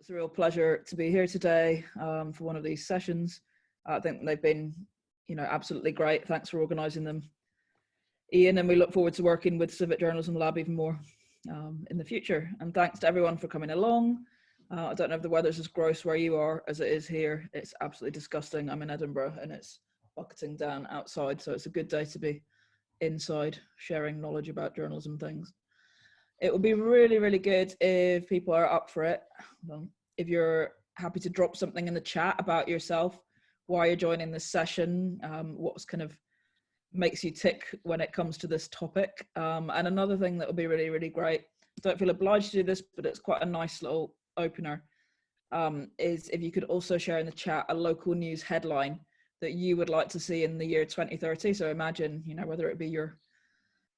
It's a real pleasure to be here today for one of these sessions. I think they've been, absolutely great. Thanks for organising them, Ian, and we look forward to working with Civic Journalism Lab even more in the future. And thanks to everyone for coming along. I don't know if the weather's as gross where you are as it is here. It's absolutely disgusting. I'm in Edinburgh and it's bucketing down outside, so it's a good day to be inside sharing knowledge about journalism things. It would be really, really good if people are up for it. If you're happy to drop something in the chat about yourself, why you're joining this session, what's kind of makes you tick when it comes to this topic. And another thing that would be really, really great, don't feel obliged to do this, but it's quite a nice little opener, is if you could also share in the chat a local news headline that you would like to see in the year 2030. So imagine, whether it be your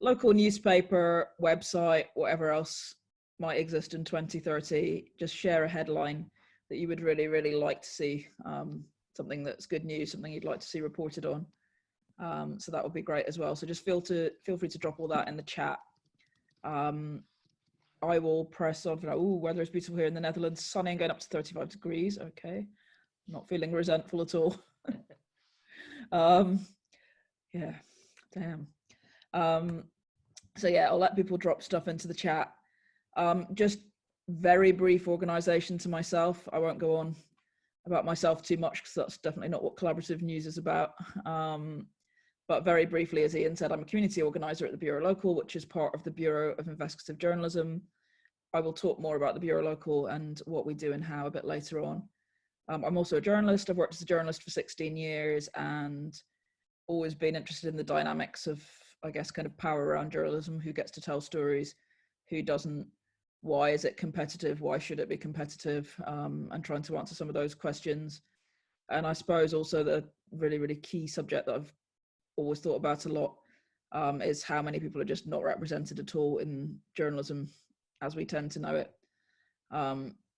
local newspaper, website, whatever else might exist in 2030, just share a headline that you would really, really like to see, something that's good news, something you'd like to see reported on. So that would be great as well. So just feel free to drop all that in the chat. I will press on for now. Ooh, weather is beautiful here in the Netherlands, sunny and going up to 35 degrees. Okay, not feeling resentful at all. Yeah, damn. So yeah, I'll let people drop stuff into the chat. Just very brief organisation to myself. I won't go on about myself too much because that's definitely not what collaborative news is about. But very briefly, as Ian said, I'm a community organiser at the Bureau Local, which is part of the Bureau of Investigative Journalism. I will talk more about the Bureau Local and what we do and how a bit later on. I'm also a journalist. I've worked as a journalist for 16 years and always been interested in the dynamics of, I guess, kind of power around journalism, who gets to tell stories, who doesn't, why is it competitive, why should it be competitive, and trying to answer some of those questions. And I suppose also the really, really key subject that I've always thought about a lot is how many people are just not represented at all in journalism as we tend to know it.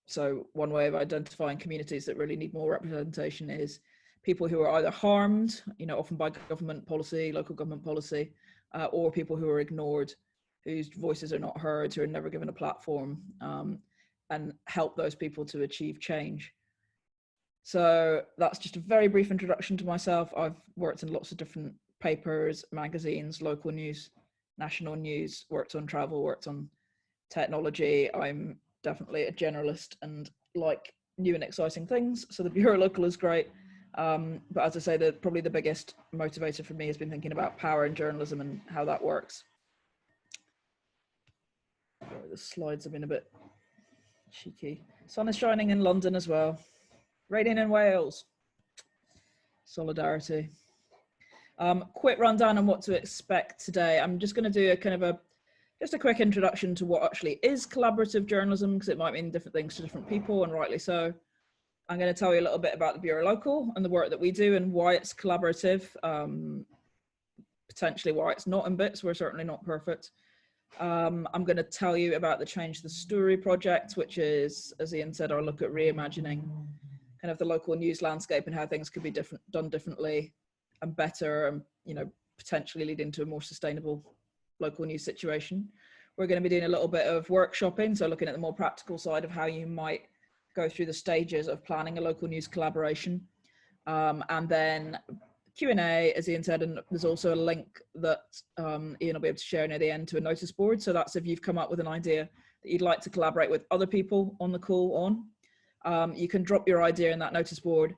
So one way of identifying communities that really need more representation is people who are either harmed, often by government policy, local government policy, or people who are ignored, whose voices are not heard, who are never given a platform, and help those people to achieve change. So that's just a very brief introduction to myself. I've worked in lots of different papers, magazines, local news, national news, worked on travel, worked on technology. I'm definitely a generalist and like new and exciting things. So the Bureau Local is great. But as I say, probably the biggest motivator for me has been thinking about power in journalism and how that works. Sorry, the slides have been a bit cheeky. Sun is shining in London as well. Raining in Wales. Solidarity. Quick rundown on what to expect today. I'm just going to do just a quick introduction to what actually is collaborative journalism, because it might mean different things to different people, and rightly so. I'm going to tell you a little bit about the Bureau Local and the work that we do and why it's collaborative, potentially why it's not in bits. We're certainly not perfect. I'm going to tell you about the Change the Story project, which is, as Ian said, our look at reimagining kind of the local news landscape and how things could be done differently and better, and potentially leading to a more sustainable local news situation. We're going to be doing a little bit of workshopping, so looking at the more practical side of how you might go through the stages of planning a local news collaboration, and then Q&A, as Ian said, and there's also a link that Ian will be able to share near the end to a notice board. So that's if you've come up with an idea that you'd like to collaborate with other people on the call on. You can drop your idea in that notice board.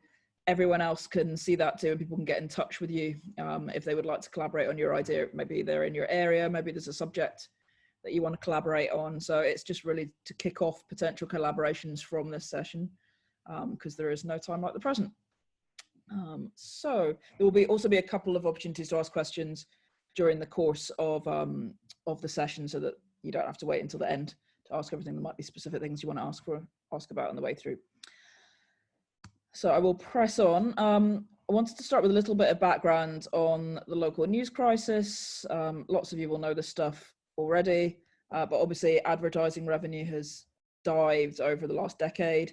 Everyone else can see that too, and people can get in touch with you if they would like to collaborate on your idea. Maybe they're in your area, maybe there's a subject that you want to collaborate on. So it's just really to kick off potential collaborations from this session, because there is no time like the present. So there will also be a couple of opportunities to ask questions during the course of the session, so that you don't have to wait until the end to ask everything. There might be specific things you want to ask about on the way through. So I will press on. I wanted to start with a little bit of background on the local news crisis. Lots of you will know this stuff already, but obviously advertising revenue has dived over the last decade,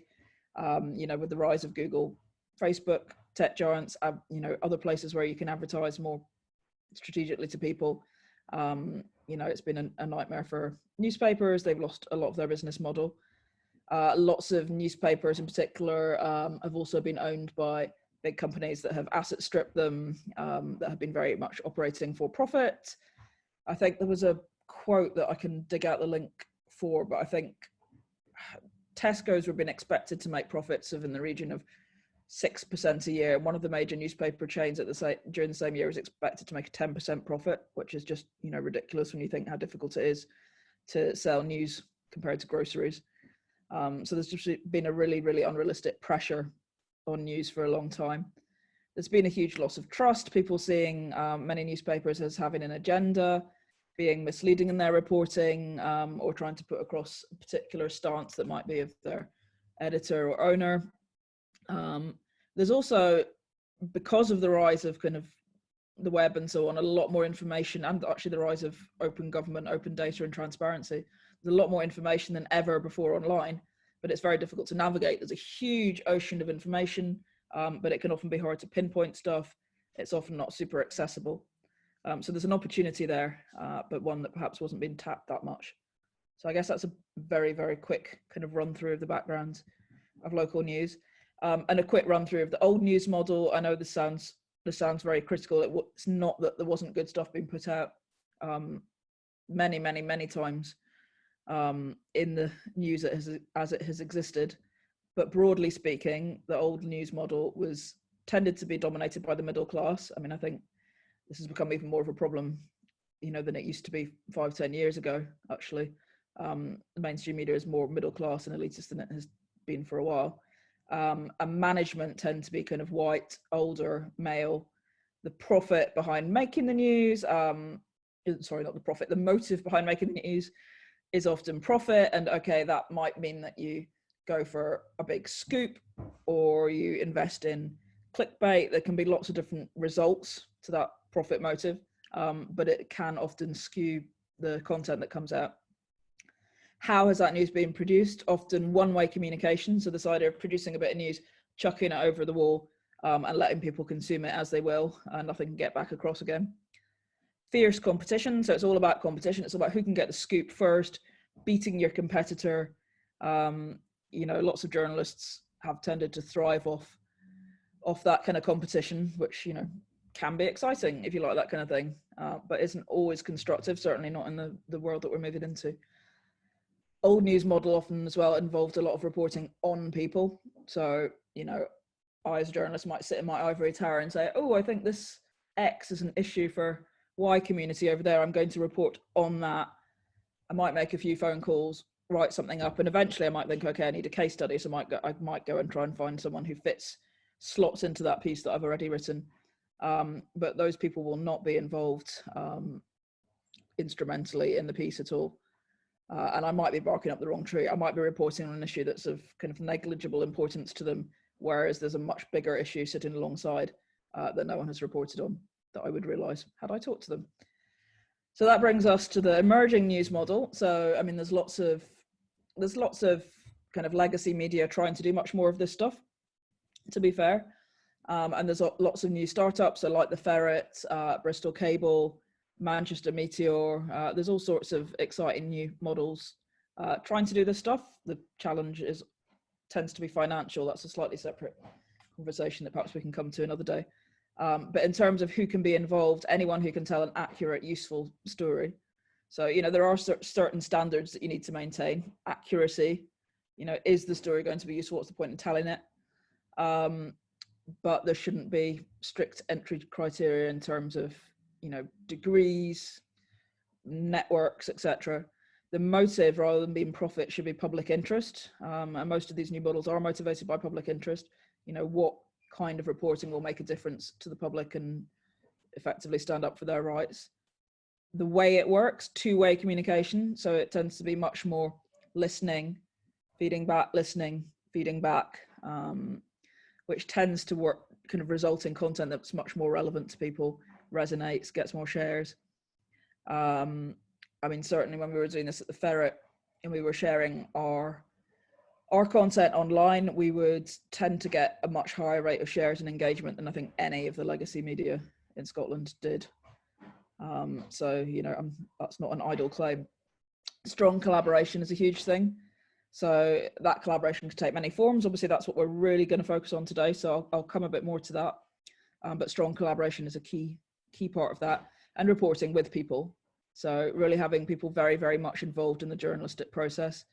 with the rise of Google, Facebook, tech giants, other places where you can advertise more strategically to people. It's been a nightmare for newspapers. They've lost a lot of their business model. Lots of newspapers in particular have also been owned by big companies that have asset stripped them, that have been very much operating for profit. I think there was a quote that I can dig out the link for, but I think Tesco's were being expected to make profits of in the region of 6% a year. One of the major newspaper chains during the same year is expected to make a 10% profit, which is just, you know, ridiculous when you think how difficult it is to sell news compared to groceries. So there's just been a really, really unrealistic pressure on news for a long time. There's been a huge loss of trust, people seeing many newspapers as having an agenda, being misleading in their reporting, or trying to put across a particular stance that might be of their editor or owner. There's also, because of the rise of kind of the web and so on, a lot more information, and actually the rise of open government, open data and transparency. There's a lot more information than ever before online, but it's very difficult to navigate. There's a huge ocean of information, but it can often be hard to pinpoint stuff. It's often not super accessible. So there's an opportunity there, but one that perhaps wasn't being tapped that much. So I guess that's a very, very quick kind of run through of the background of local news. And a quick run through of the old news model. I know this sounds very critical. It's not that there wasn't good stuff being put out many, many, many times in the news as it has existed. But broadly speaking, the old news model tended to be dominated by the middle class. I mean, I think this has become even more of a problem, you know, than it used to be 5-10 years ago, actually. The mainstream media is more middle class and elitist than it has been for a while. And management tend to be kind of white, older, male. The profit behind making the news, sorry, not the profit, the motive behind making the news is often profit. And okay, that might mean that you go for a big scoop or you invest in clickbait. There can be lots of different results to that profit motive, but it can often skew the content that comes out. How has that news been produced? Often one-way communication. So this idea of producing a bit of news, chucking it over the wall, and letting people consume it as they will, and nothing can get back across again. Fierce competition. So it's all about competition. It's about who can get the scoop first, beating your competitor. You know, lots of journalists have tended to thrive off that kind of competition, which, you know, can be exciting if you like that kind of thing, but isn't always constructive, certainly not in the world that we're moving into. Old news model often as well involved a lot of reporting on people. So, you know, I as a journalist might sit in my ivory tower and say, oh, I think this X is an issue for Y community over there. I'm going to report on that. I might make a few phone calls, write something up, and eventually I might think, okay, I need a case study. So I might go and try and find someone who slots into that piece that I've already written. But those people will not be involved instrumentally in the piece at all. And I might be barking up the wrong tree. I might be reporting on an issue that's of kind of negligible importance to them, whereas there's a much bigger issue sitting alongside that no one has reported on that I would realise had I talked to them. So that brings us to the emerging news model. So, I mean, there's lots of kind of legacy media trying to do much more of this stuff, to be fair. And there's lots of new startups, so like the Ferret, Bristol Cable, Manchester Meteor. There's all sorts of exciting new models trying to do this stuff. The challenge tends to be financial. That's a slightly separate conversation that perhaps we can come to another day. But in terms of who can be involved, anyone who can tell an accurate, useful story. So, you know, there are certain standards that you need to maintain. Accuracy, you know, is the story going to be useful? What's the point in telling it? But there shouldn't be strict entry criteria in terms of, you know, degrees, networks, etc. The motive, rather than being profit, should be public interest. And most of these new models are motivated by public interest. You know, what kind of reporting will make a difference to the public and effectively stand up for their rights. The way it works, two-way communication. So it tends to be much more listening, feeding back, listening, feeding back, which tends to work, kind of result in content that's much more relevant to people, resonates, gets more shares. I mean, certainly when we were doing this at the Ferret and we were sharing our content online, we would tend to get a much higher rate of shares and engagement than I think any of the legacy media in Scotland did. So, you know, that's not an idle claim. Strong collaboration is a huge thing. So that collaboration can take many forms. Obviously, that's what we're really going to focus on today. So I'll come a bit more to that. But strong collaboration is a key part of that, and reporting with people. So really having people very, very much involved in the journalistic process.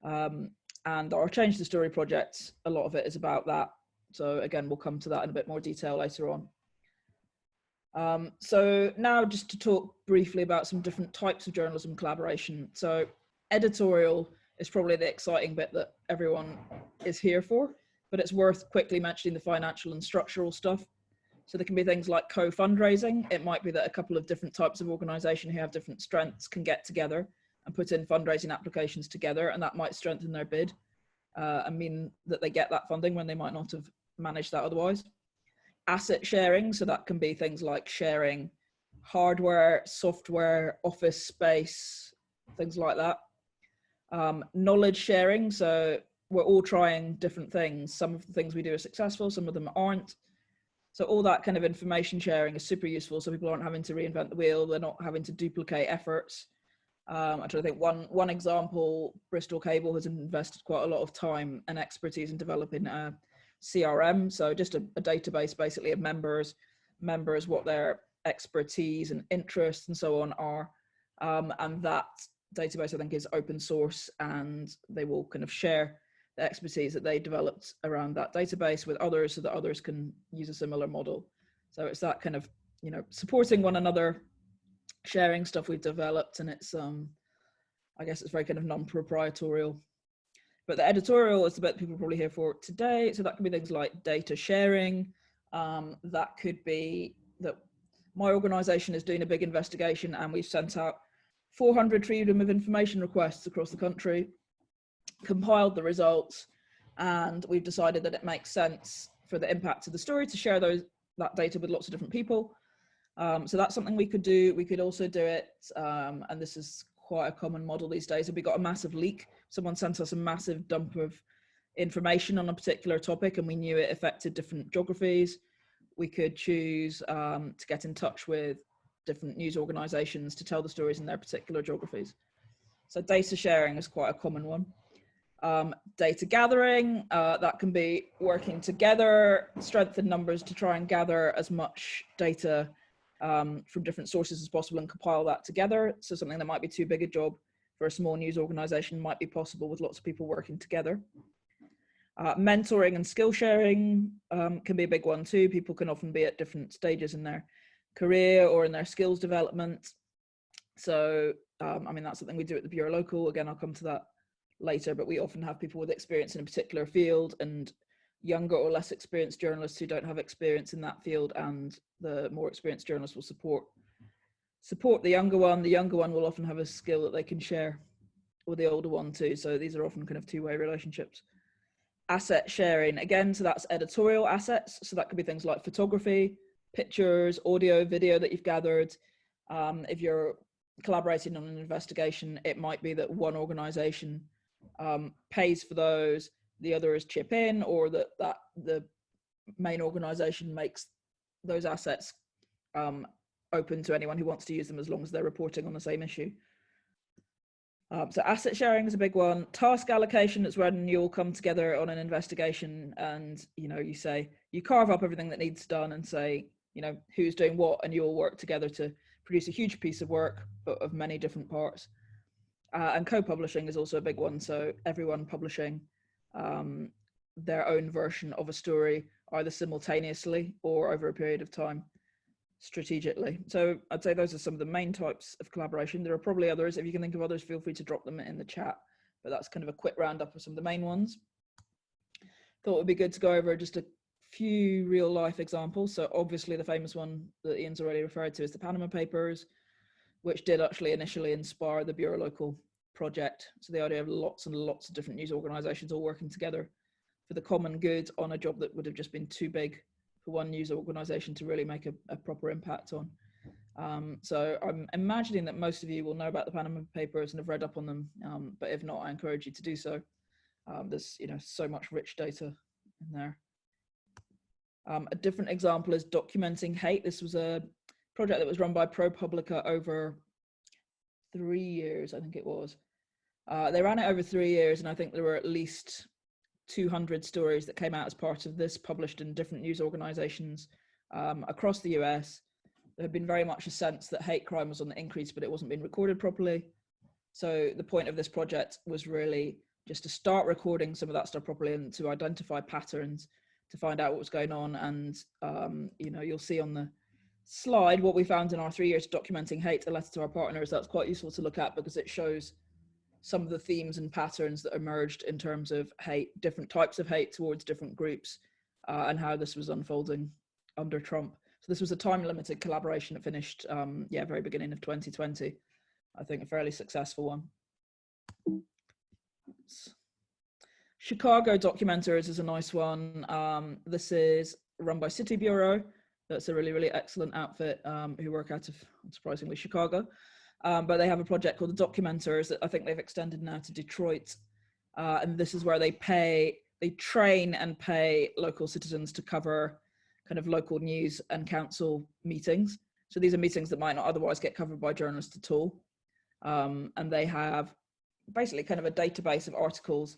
And our Change the Story project, a lot of it is about that. So again, we'll come to that in a bit more detail later on. So now just to talk briefly about some different types of journalism collaboration. So editorial is probably the exciting bit that everyone is here for, but it's worth quickly mentioning the financial and structural stuff. So there can be things like co-fundraising. It might be that a couple of different types of organisation who have different strengths can get together and put in fundraising applications together, and that might strengthen their bid and mean that they get that funding when they might not have managed that otherwise. Asset sharing, so that can be things like sharing hardware, software, office space, things like that. Knowledge sharing, so we're all trying different things. Some of the things we do are successful, some of them aren't. So all that kind of information sharing is super useful, so people aren't having to reinvent the wheel, they're not having to duplicate efforts. I'm trying to think, one example, Bristol Cable has invested quite a lot of time and expertise in developing a CRM, so just a database basically of members, what their expertise and interests and so on are, and that database I think is open source, and they will kind of share the expertise that they developed around that database with others so that others can use a similar model. So it's that kind of, you know, supporting one another, sharing stuff we've developed, and it's I guess it's very kind of non-proprietorial. But the editorial is the bit people are probably here for today. So that could be things like data sharing. That could be that my organisation is doing a big investigation and we've sent out 400 freedom of information requests across the country, compiled the results, and we've decided that it makes sense for the impact of the story to share that data with lots of different people. So that's something we could do. We could also do it, and this is quite a common model these days. If we got a massive leak, someone sent us a massive dump of information on a particular topic and we knew it affected different geographies, we could choose to get in touch with different news organisations to tell the stories in their particular geographies. So data sharing is quite a common one. Data gathering, that can be working together, strength in numbers to try and gather as much data from different sources as possible and compile that together. So something that might be too big a job for a small news organization might be possible with lots of people working together. Mentoring and skill sharing can be a big one too. People can often be at different stages in their career or in their skills development. So, I mean, that's something we do at the Bureau Local. Again, I'll come to that later, but we often have people with experience in a particular field and younger or less experienced journalists who don't have experience in that field, and the more experienced journalists will support the younger one. The younger one will often have a skill that they can share with the older one too. So these are often kind of two-way relationships. Asset sharing, again, so that's editorial assets. So that could be things like photography, pictures, audio, video that you've gathered. If you're collaborating on an investigation, it might be that one organization pays for those, the others chip in, or that the main organization makes those assets open to anyone who wants to use them as long as they're reporting on the same issue. So asset sharing is a big one. Task allocation is when you all come together on an investigation and, you know, you carve up everything that needs done and say, you know, who's doing what, and you all work together to produce a huge piece of work, but of many different parts. And co-publishing is also a big one. So everyone publishing their own version of a story, either simultaneously or over a period of time, strategically. So I'd say those are some of the main types of collaboration. There are probably others. If you can think of others, feel free to drop them in the chat, but that's kind of a quick roundup of some of the main ones. Thought it would be good to go over just a few real life examples. So obviously the famous one that Ian's already referred to is the Panama Papers, which did actually initially inspire the Bureau Local project. So the idea of lots and lots of different news organizations all working together for the common good on a job that would have just been too big for one news organization to really make a proper impact on. So I'm imagining that most of you will know about the Panama Papers and have read up on them, but if not, I encourage you to do so. There's, you know, so much rich data in there. A different example is documenting hate. This was a project that was run by ProPublica over 3 years, I think it was. They ran it over 3 years, and I think there were at least 200 stories that came out as part of this, published in different news organizations across the US. There had been very much a sense that hate crime was on the increase, but it wasn't being recorded properly. So the point of this project was really just to start recording some of that stuff properly and to identify patterns, to find out what was going on. And, you know, you'll see on the slide what we found in our 3 years documenting hate, a letter to our partners. That's quite useful to look at because it shows some of the themes and patterns that emerged in terms of hate, different types of hate towards different groups, and how this was unfolding under Trump. So this was a time-limited collaboration that finished, very beginning of 2020. I think a fairly successful one. Chicago Documentaries is a nice one. This is run by City Bureau. That's a really, really excellent outfit who work out of, unsurprisingly, Chicago. But they have a project called the Documentaries that I think they've extended now to Detroit. And this is where they train and pay local citizens to cover kind of local news and council meetings. So these are meetings that might not otherwise get covered by journalists at all. And they have basically kind of a database of articles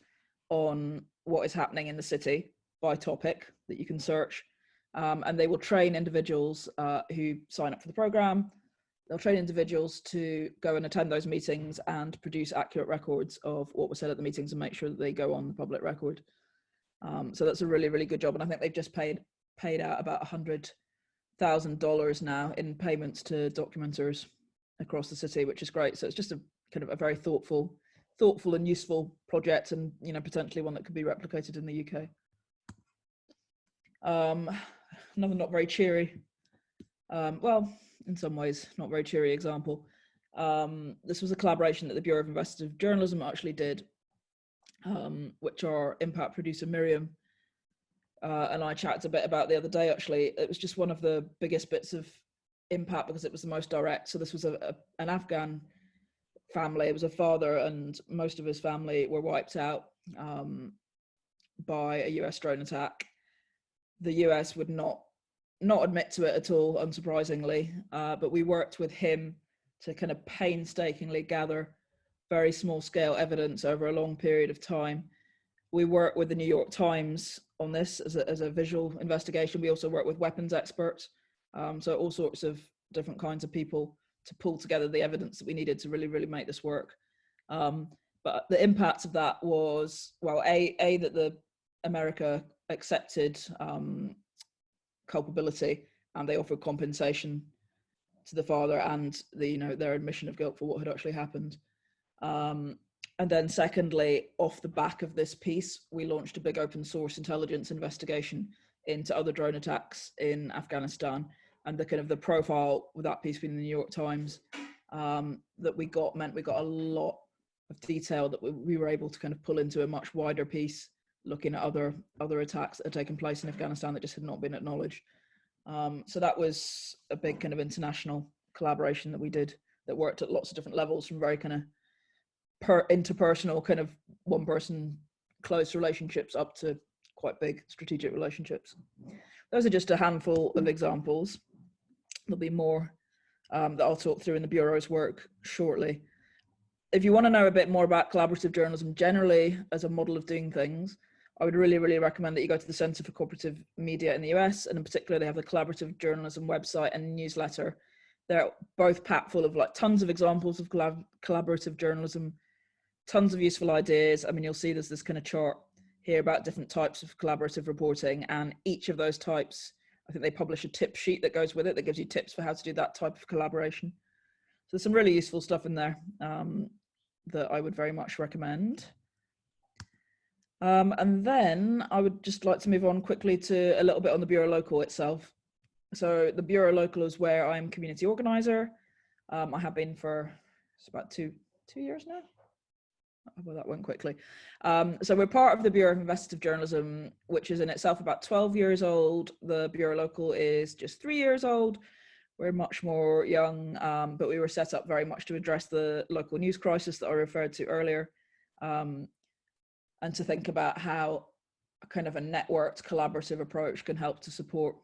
on what is happening in the city by topic that you can search. And they will train individuals who sign up for the program. They'll train individuals to go and attend those meetings and produce accurate records of what was said at the meetings and make sure that they go on the public record. So that's a really, really good job. And I think they've just paid out about $100,000 now in payments to documenters across the city, which is great. So it's just a kind of a very thoughtful and useful project, and, you know, potentially one that could be replicated in the UK. Another not very cheery, well, in some ways, not very cheery example. This was a collaboration that the Bureau of Investigative Journalism actually did, which our impact producer Miriam and I chatted a bit about the other day. Actually, it was just one of the biggest bits of impact because it was the most direct. So this was an Afghan family. It was a father, and most of his family were wiped out by a US drone attack. The US would not admit to it at all, unsurprisingly, but we worked with him to kind of painstakingly gather very small scale evidence over a long period of time. We worked with the New York Times on this as a visual investigation. We also worked with weapons experts, so all sorts of different kinds of people to pull together the evidence that we needed to really, really make this work. But the impact of that was, well, a that the America accepted culpability, and they offered compensation to the father and their admission of guilt for what had actually happened. And then secondly, off the back of this piece, we launched a big open source intelligence investigation into other drone attacks in Afghanistan. And the profile with that piece being in the New York Times that we got meant we got a lot of detail that we were able to kind of pull into a much wider piece, looking at other attacks that had taken place in Afghanistan that just had not been acknowledged. So that was a big kind of international collaboration that we did that worked at lots of different levels, from very kind of interpersonal kind of one person close relationships up to quite big strategic relationships. Those are just a handful of examples. There'll be more that I'll talk through in the Bureau's work shortly. If you want to know a bit more about collaborative journalism generally as a model of doing things, I would really, really recommend that you go to the Center for Cooperative Media in the US, and in particular, they have the Collaborative Journalism website and newsletter. They're both packed full of tons of examples of collaborative journalism, tons of useful ideas. I mean, you'll see there's this kind of chart here about different types of collaborative reporting, and each of those types, I think they publish a tip sheet that goes with it that gives you tips for how to do that type of collaboration. So there's some really useful stuff in there that I would very much recommend. And then I would just like to move on quickly to a little bit on the Bureau Local itself. So the Bureau Local is where I'm community organizer. I have been for about two years now. Well, that went quickly. So we're part of the Bureau of Investigative Journalism, which is in itself about 12 years old. The Bureau Local is just 3 years old. We're much more young, but we were set up very much to address the local news crisis that I referred to earlier, and to think about how a kind of a networked collaborative approach can help to support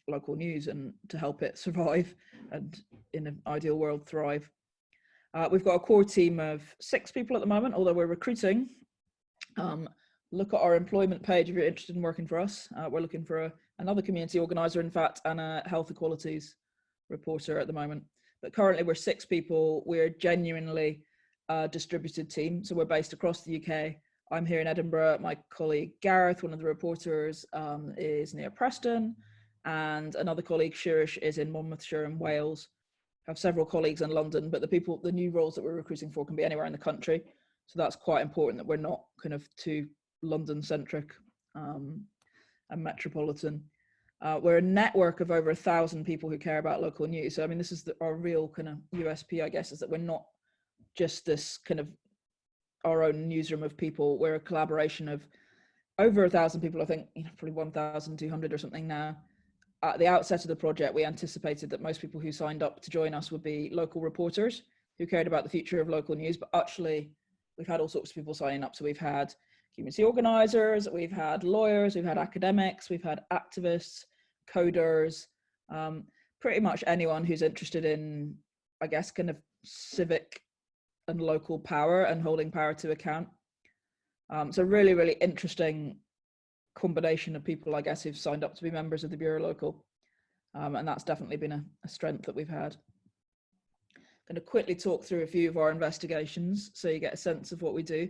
local news and to help it survive and, in an ideal world, thrive. We've got a core team of 6 people at the moment, although we're recruiting. Look at our employment page if you're interested in working for us. We're looking for another community organizer, in fact, and a health equalities reporter at the moment. But currently we're 6 people. We're genuinely a distributed team. So we're based across the UK. I'm here in Edinburgh. My colleague Gareth, one of the reporters, is near Preston. And another colleague, Shirish, is in Monmouthshire in Wales. I have several colleagues in London, but the new roles that we're recruiting for can be anywhere in the country. So that's quite important that we're not kind of too London centric and metropolitan. We're a network of over 1,000 people who care about local news. So I mean, this is our real kind of USP, I guess, is that we're not just this kind of our own newsroom of people. We're a collaboration of over 1,000 people. I think probably 1,200 or something now. At the outset of the project, we anticipated that most people who signed up to join us would be local reporters who cared about the future of local news, but actually we've had all sorts of people signing up. So we've had community organisers, we've had lawyers, we've had academics, we've had activists, coders, pretty much anyone who's interested in, I guess, kind of civic and local power and holding power to account. So really, really interesting combination of people, I guess, who've signed up to be members of the Bureau Local. And that's definitely been a strength that we've had. I'm going to quickly talk through a few of our investigations so you get a sense of what we do.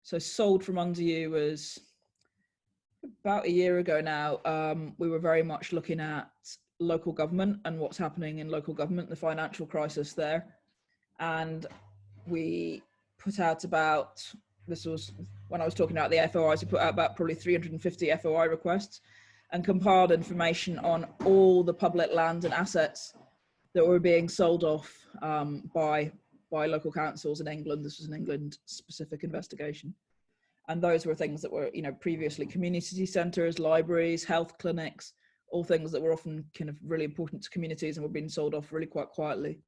So Sold From Under You was about a year ago now. We were very much looking at local government and what's happening in local government, the financial crisis there. And we put out about, this was when I was talking about the FOIs, we put out about probably 350 FOI requests and compiled information on all the public land and assets that were being sold off by local councils in England. This was an England specific investigation. And those were things that were, previously community centres, libraries, health clinics, all things that were often kind of really important to communities and were being sold off really quite quietly.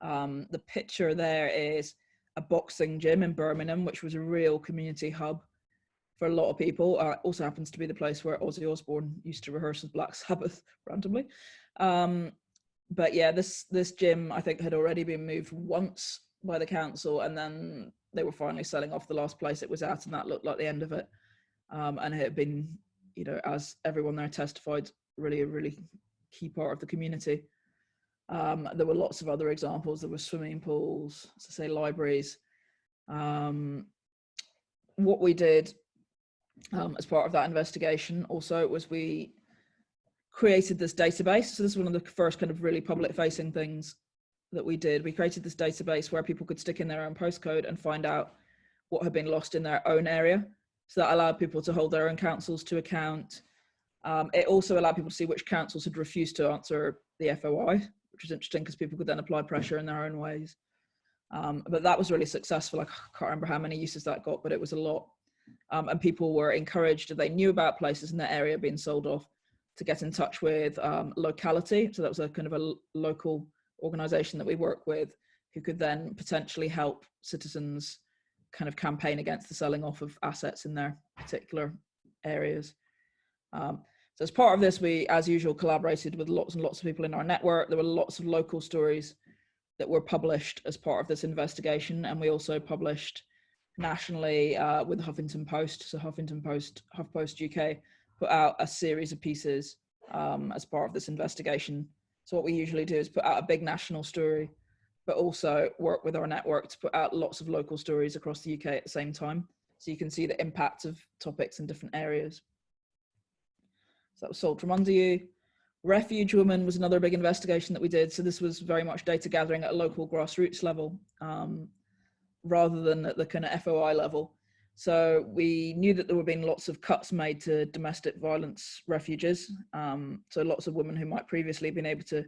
The picture there is a boxing gym in Birmingham, which was a real community hub for a lot of people. Also happens to be the place where Ozzy Osbourne used to rehearse with Black Sabbath randomly. But yeah, this gym, I think, had already been moved once by the council, and then they were finally selling off the last place it was at, and that looked like the end of it. And it had been, as everyone there testified, really a really key part of the community. There were lots of other examples. There were swimming pools, as I say, libraries. What we did as part of that investigation also was we created this database. So this is one of the first kind of really public facing things that we did. We created this database where people could stick in their own postcode and find out what had been lost in their own area. So that allowed people to hold their own councils to account. It also allowed people to see which councils had refused to answer the FOI, which was interesting because people could then apply pressure in their own ways. But that was really successful. I can't remember how many uses that got, but it was a lot. And people were encouraged, if they knew about places in their area being sold off, to get in touch with Locality. So that was a kind of a local organisation that we work with, who could then potentially help citizens kind of campaign against the selling off of assets in their particular areas. So as part of this, we, as usual, collaborated with lots and lots of people in our network. There were lots of local stories that were published as part of this investigation, and we also published nationally with the Huffington Post. So HuffPost UK put out a series of pieces as part of this investigation. So what we usually do is put out a big national story, but also work with our network to put out lots of local stories across the UK at the same time, so you can see the impact of topics in different areas. So that was Sold From Under You. Refuge Woman was another big investigation that we did. So this was very much data gathering at a local grassroots level, rather than at the kind of FOI level. So we knew that there were being lots of cuts made to domestic violence refuges. So lots of women who might previously have been able to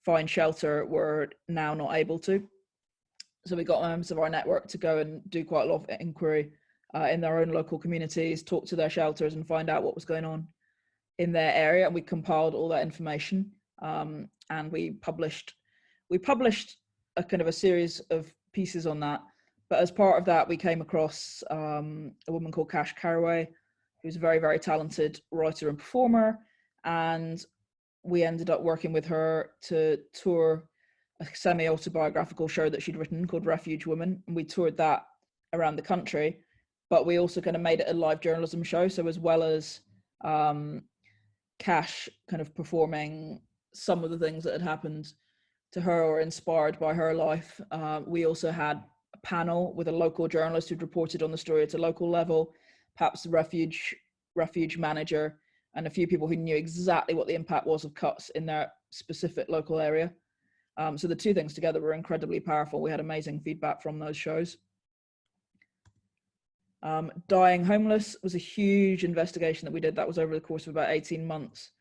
find shelter were now not able to. So we got members of our network to go and do quite a lot of inquiry in their own local communities, talk to their shelters and find out what was going on in their area. And we compiled all that information and we published a kind of a series of pieces on that. But as part of that, we came across a woman called Cash Carraway, who's a very, very talented writer and performer. And we ended up working with her to tour a semi-autobiographical show that she'd written called Refuge Woman, and we toured that around the country. But we also kind of made it a live journalism show. So as well as Cash kind of performing some of the things that had happened to her or inspired by her life, we also had a panel with a local journalist who'd reported on the story at a local level, perhaps the refuge manager, and a few people who knew exactly what the impact was of cuts in their specific local area. So the two things together were incredibly powerful. We had amazing feedback from those shows. Dying Homeless was a huge investigation that we did. That was over the course of about 18 months.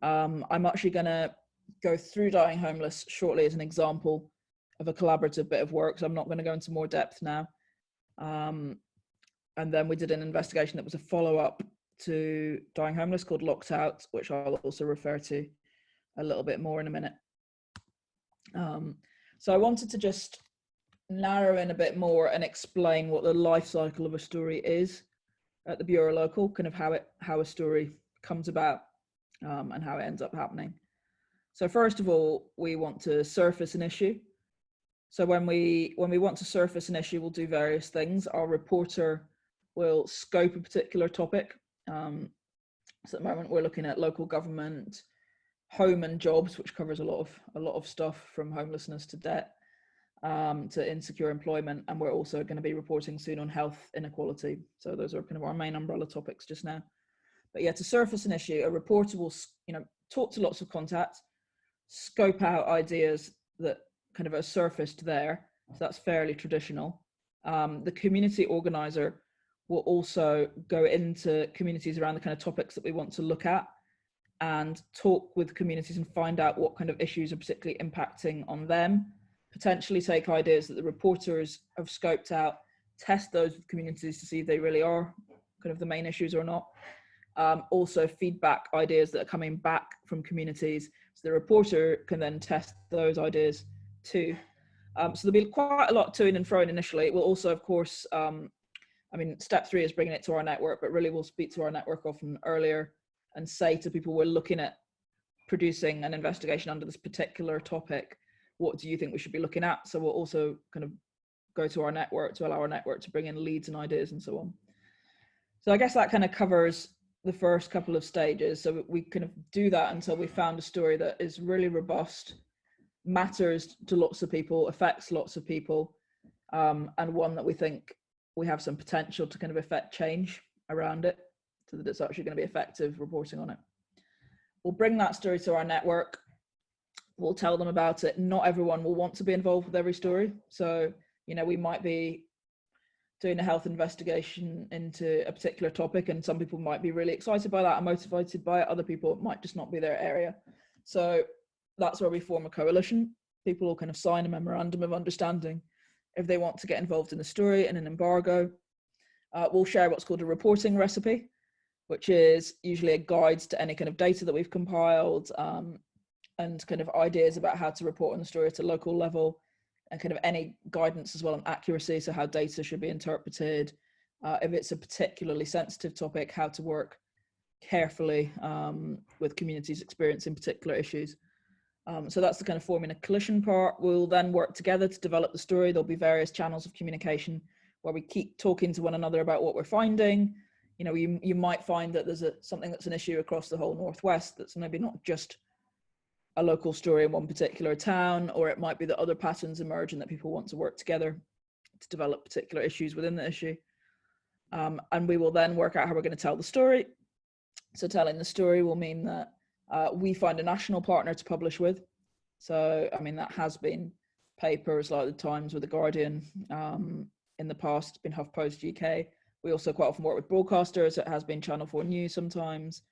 I'm actually going to go through Dying Homeless shortly as an example of a collaborative bit of work, so I'm not going to go into more depth now. And then we did an investigation that was a follow-up to Dying Homeless called Locked Out, which I'll also refer to a little bit more in a minute. So I wanted to just narrow in a bit more and explain what the life cycle of a story is at the Bureau Local, kind of how a story comes about and how it ends up happening. So first of all, we want to surface an issue. So when we want to surface an issue, we'll do various things. Our reporter will scope a particular topic. So at the moment, we're looking at local government, home and jobs, which covers a lot of stuff from homelessness to debt, to insecure employment, and we're also going to be reporting soon on health inequality. So those are kind of our main umbrella topics just now. But yeah, to surface an issue, a reporter will, talk to lots of contacts, scope out ideas that kind of are surfaced there. So that's fairly traditional. The community organizer will also go into communities around the kind of topics that we want to look at and talk with communities and find out what kind of issues are particularly impacting on them, potentially take ideas that the reporters have scoped out, test those with communities to see if they really are kind of the main issues or not. Also feedback ideas that are coming back from communities, so the reporter can then test those ideas too. So there'll be quite a lot to and fro initially. It will also, of course, step 3 is bringing it to our network, but really we'll speak to our network often earlier and say to people, we're looking at producing an investigation under this particular topic. What do you think we should be looking at? So we'll also kind of go to our network to allow our network to bring in leads and ideas and so on. So I guess that kind of covers the first couple of stages. So we kind of do that until we found a story that is really robust, matters to lots of people, affects lots of people, and one that we think we have some potential to kind of affect change around it, so that it's actually going to be effective reporting on it. We'll bring that story to our network. We'll tell them about it. Not everyone will want to be involved with every story. So, we might be doing a health investigation into a particular topic, and some people might be really excited by that and motivated by it. Other people, it might just not be their area. So that's where we form a coalition. People will kind of sign a memorandum of understanding if they want to get involved in the story and an embargo. We'll share what's called a reporting recipe, which is usually a guide to any kind of data that we've compiled, and kind of ideas about how to report on the story at a local level, and kind of any guidance as well on accuracy, so how data should be interpreted. If it's a particularly sensitive topic, how to work carefully with communities experiencing particular issues. So that's the kind of forming a coalition part. We'll then work together to develop the story. There'll be various channels of communication where we keep talking to one another about what we're finding. You might find that there's something that's an issue across the whole Northwest that's maybe not just a local story in one particular town, or it might be that other patterns emerge and that people want to work together to develop particular issues within the issue. And we will then work out how we're going to tell the story. So telling the story will mean that we find a national partner to publish with. So, that has been papers like the Times or the Guardian in the past. It's been HuffPost UK. We also quite often work with broadcasters. It has been Channel 4 News sometimes,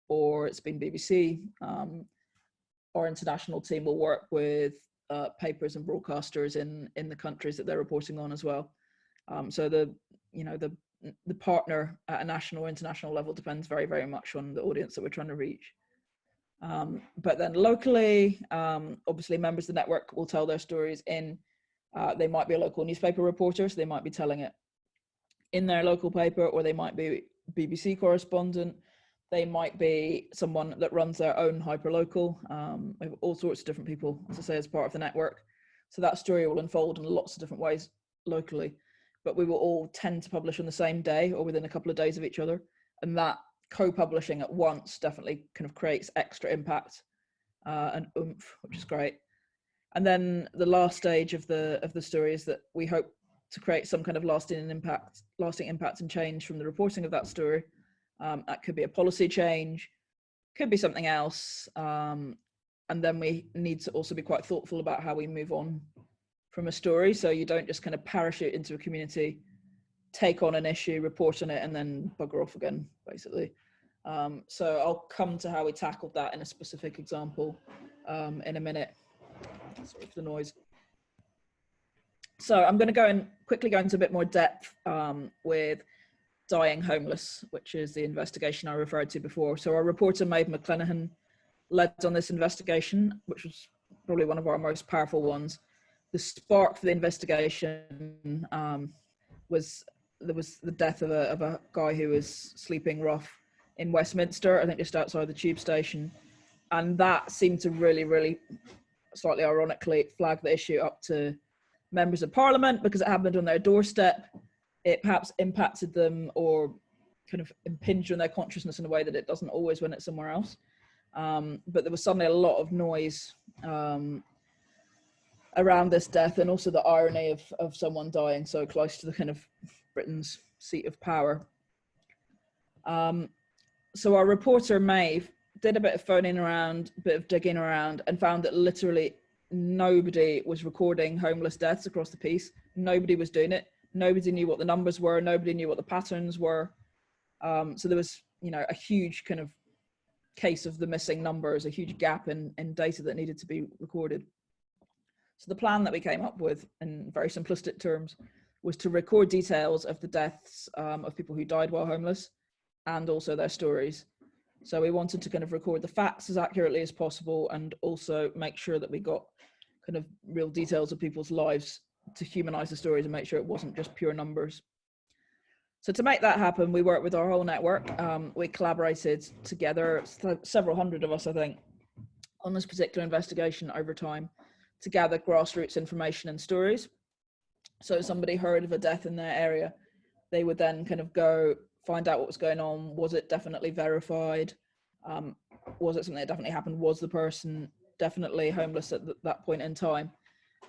or it's been BBC. Our international team will work with papers and broadcasters in the countries that they're reporting on as well. So the partner at a national or international level depends very, very much on the audience that we're trying to reach. But then locally, obviously members of the network will tell their stories they might be a local newspaper reporter, so they might be telling it in their local paper, or they might be BBC correspondent. They might be someone that runs their own hyperlocal. We have all sorts of different people, as I say, as part of the network. So that story will unfold in lots of different ways locally, but we will all tend to publish on the same day or within a couple of days of each other. And that co-publishing at once definitely kind of creates extra impact and oomph, which is great. And then the last stage of the story is that we hope to create some kind of lasting impact and change from the reporting of that story. That could be a policy change, could be something else. And then we need to also be quite thoughtful about how we move on from a story. So you don't just kind of parachute into a community, take on an issue, report on it, and then bugger off again, basically. So I'll come to how we tackled that in a specific example in a minute. Sorry for the noise. So I'm going to quickly go into a bit more depth with Dying Homeless, which is the investigation I referred to before. So our reporter, Maeve McClenaghan, led on this investigation, which was probably one of our most powerful ones. The spark for the investigation was the death of a guy who was sleeping rough in Westminster, I think just outside the tube station. And that seemed to really, slightly ironically, flag the issue up to members of Parliament because it happened on their doorstep. It perhaps impacted them or kind of impinged on their consciousness in a way that it doesn't always when it's somewhere else. But there was suddenly a lot of noise around this death, and also the irony of someone dying so close to the kind of Britain's seat of power. So our reporter, Maeve, did a bit of phoning around, a bit of digging around, and found that literally nobody was recording homeless deaths across the piece. Nobody was doing it. Nobody knew what the numbers were. Nobody knew what the patterns were. So there was, a huge kind of case of the missing numbers, a huge gap in data that needed to be recorded. So the plan that we came up with, in very simplistic terms, was to record details of the deaths of people who died while homeless and also their stories. So we wanted to kind of record the facts as accurately as possible and also make sure that we got kind of real details of people's lives to humanize the stories and make sure it wasn't just pure numbers. So to make that happen, we worked with our whole network. We collaborated together, several hundred of us, I think, on this particular investigation over time to gather grassroots information and stories. So if somebody heard of a death in their area, they would then kind of go find out what was going on. Was it definitely verified? Was it something that definitely happened? Was the person definitely homeless at that point in time?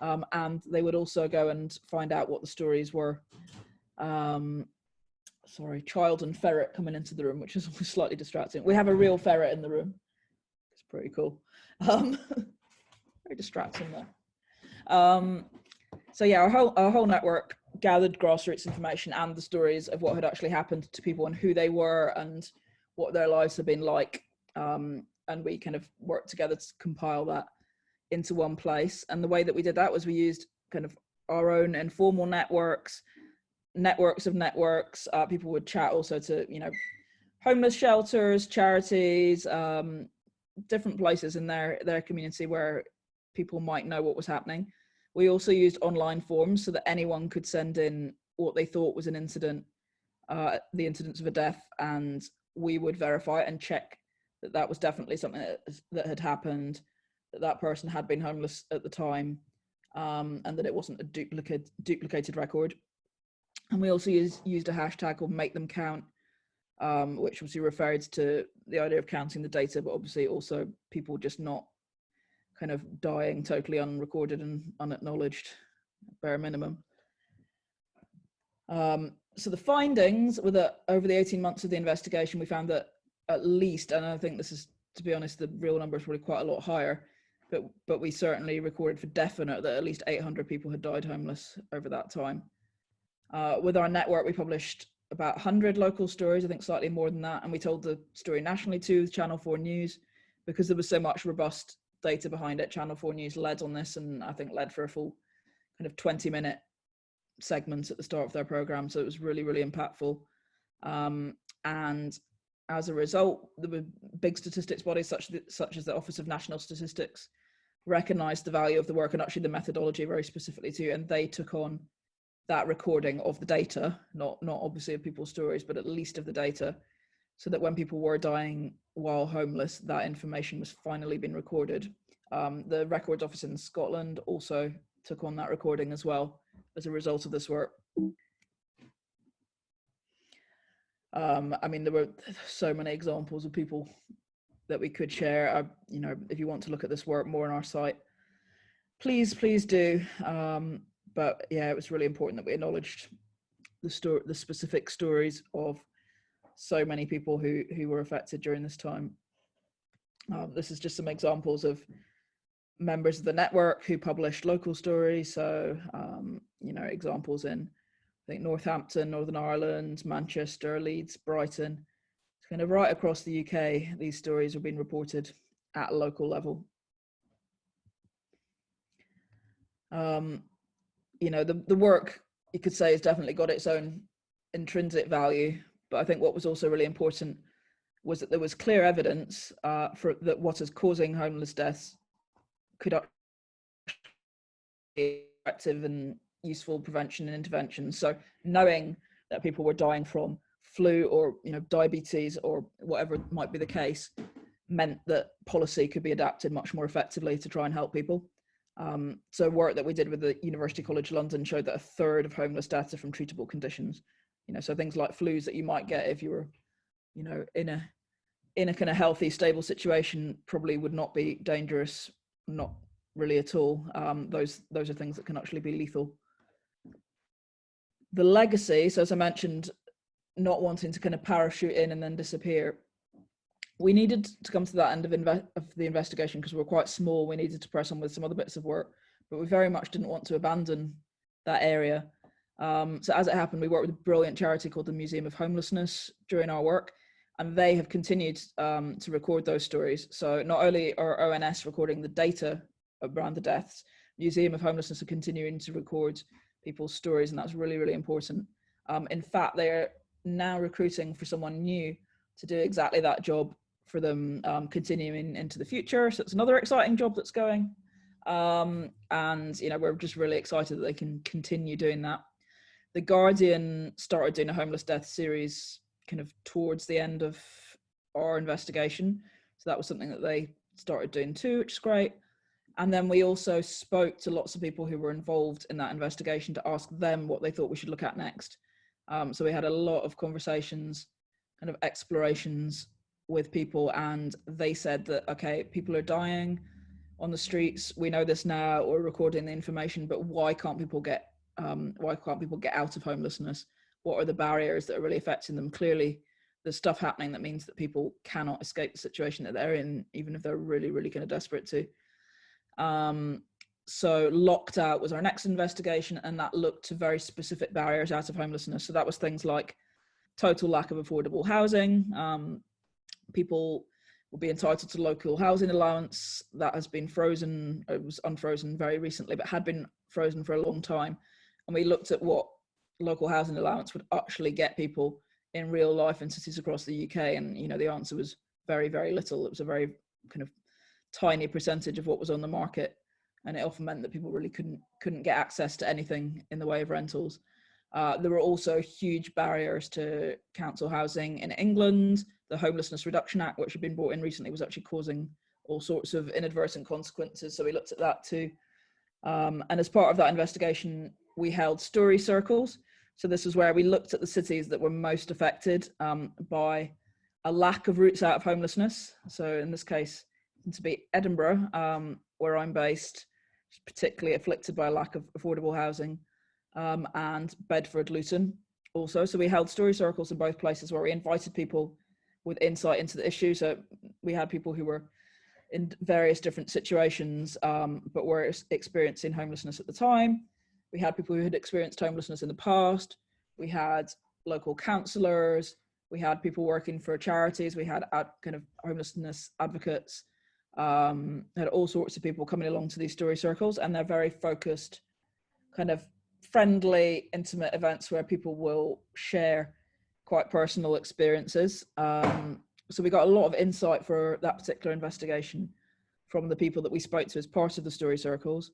And they would also go and find out what the stories were. Sorry, Child and Ferret coming into the room, which is slightly distracting. We have a real ferret in the room. It's pretty cool. Very distracting there. So yeah, our whole network gathered grassroots information and the stories of what had actually happened to people and who they were and what their lives had been like. And we kind of worked together to compile that into one place. And the way that we did that was we used kind of our own informal networks of networks. People would chat also to, homeless shelters, charities, different places in their community where people might know what was happening. We also used online forms so that anyone could send in what they thought was an incident, the incidence of a death, and we would verify it and check that that was definitely something that had happened, that person had been homeless at the time, and that it wasn't a duplicated record. And we also used a hashtag called Make Them Count, which obviously referred to the idea of counting the data, but obviously also people just not kind of dying totally unrecorded and unacknowledged, bare minimum. So the findings were that over the 18 months of the investigation, we found that at least, and I think this is, to be honest, the real number is probably quite a lot higher, but we certainly recorded for definite that at least 800 people had died homeless over that time. With our network, we published about 100 local stories, I think slightly more than that, and we told the story nationally too, Channel 4 News, because there was so much robust data behind it. Channel 4 News led on this, and I think led for a full kind of 20-minute segment at the start of their program, so it was really, really impactful. And as a result, there were big statistics bodies such as the Office of National Statistics recognized the value of the work and actually the methodology very specifically too, and they took on that recording of the data, not obviously of people's stories, but at least of the data, so that when people were dying while homeless, that information was finally being recorded. The Records Office in Scotland also took on that recording as well as a result of this work. I mean, there were so many examples of people that we could share. You know, if you want to look at this work more on our site, please do. But yeah, it was really important that we acknowledged the specific stories of so many people who were affected during this time. This is just some examples of members of the network who published local stories. So, you know, examples in, I think, Northampton, Northern Ireland, Manchester, Leeds, Brighton. It's kind of right across the UK, these stories are being reported at a local level. You know, the work, you could say, has definitely got its own intrinsic value, but I think what was also really important was that there was clear evidence for that what is causing homeless deaths could be effective and useful prevention and intervention. So knowing that people were dying from flu or, you know, diabetes or whatever might be the case meant that policy could be adapted much more effectively to try and help people. So work that we did with the University College London showed that 1/3 of homeless deaths are from treatable conditions. You know, so things like flus that you might get if you were, you know, in a kind of healthy, stable situation probably would not be dangerous, not really at all. Those are things that can actually be lethal. The legacy, so as I mentioned, not wanting to kind of parachute in and then disappear. We needed to come to that end of the investigation because we were quite small. We needed to press on with some other bits of work, but we very much didn't want to abandon that area. So as it happened, we worked with a brilliant charity called the Museum of Homelessness during our work, and they have continued to record those stories. So not only are ONS recording the data around the deaths, Museum of Homelessness are continuing to record people's stories, and that's really, really important. In fact, they're now recruiting for someone new to do exactly that job for them, continuing into the future. So it's another exciting job that's going. And, you know, we're just really excited that they can continue doing that. The Guardian started doing a homeless death series kind of towards the end of our investigation. So that was something that they started doing too, which is great. And then we also spoke to lots of people who were involved in that investigation to ask them what they thought we should look at next. So we had a lot of conversations, kind of explorations with people, and they said that, okay, people are dying on the streets. We know this now, we're recording the information, but why can't people get out of homelessness? What are the barriers that are really affecting them? Clearly, there's stuff happening that means that people cannot escape the situation that they're in, even if they're really, really kind of desperate to. So Locked Out was our next investigation, and that looked to very specific barriers out of homelessness. So that was things like total lack of affordable housing. People will be entitled to local housing allowance. That has been frozen. It was unfrozen very recently, but had been frozen for a long time. And we looked at what local housing allowance would actually get people in real life in cities across the UK. And, you know, the answer was very, very little. It was a very kind of tiny percentage of what was on the market. And it often meant that people really couldn't get access to anything in the way of rentals. There were also huge barriers to council housing in England. The Homelessness Reduction Act, which had been brought in recently, was actually causing all sorts of inadvertent consequences. So we looked at that too. And as part of that investigation, we held story circles. So this is where we looked at the cities that were most affected by a lack of routes out of homelessness. So in this case, to be Edinburgh, where I'm based, particularly afflicted by a lack of affordable housing, and Bedford, Luton also. So we held story circles in both places where we invited people with insight into the issue. So we had people who were in various different situations, but were experiencing homelessness at the time. We had people who had experienced homelessness in the past. We had local counsellors. We had people working for charities. We had kind of homelessness advocates. Had all sorts of people coming along to these story circles, and they're very focused, kind of friendly, intimate events where people will share quite personal experiences. So we got a lot of insight for that particular investigation from the people that we spoke to as part of the story circles.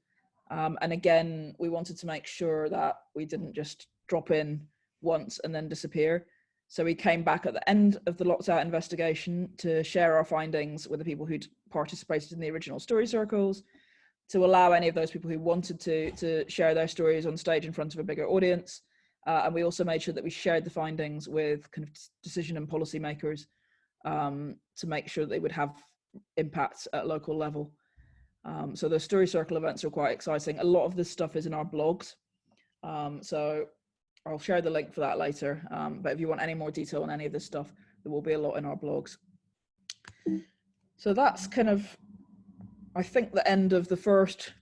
And again, we wanted to make sure that we didn't just drop in once and then disappear. So we came back at the end of the Locked Out investigation to share our findings with the people who'd participated in the original story circles. to allow any of those people who wanted to share their stories on stage in front of a bigger audience. And we also made sure that we shared the findings with kind of decision and policy makers to make sure that they would have impacts at local level. So the story circle events are quite exciting. A lot of this stuff is in our blogs. So I'll share the link for that later. But if you want any more detail on any of this stuff, there will be a lot in our blogs. So that's kind of, I think, the end of the first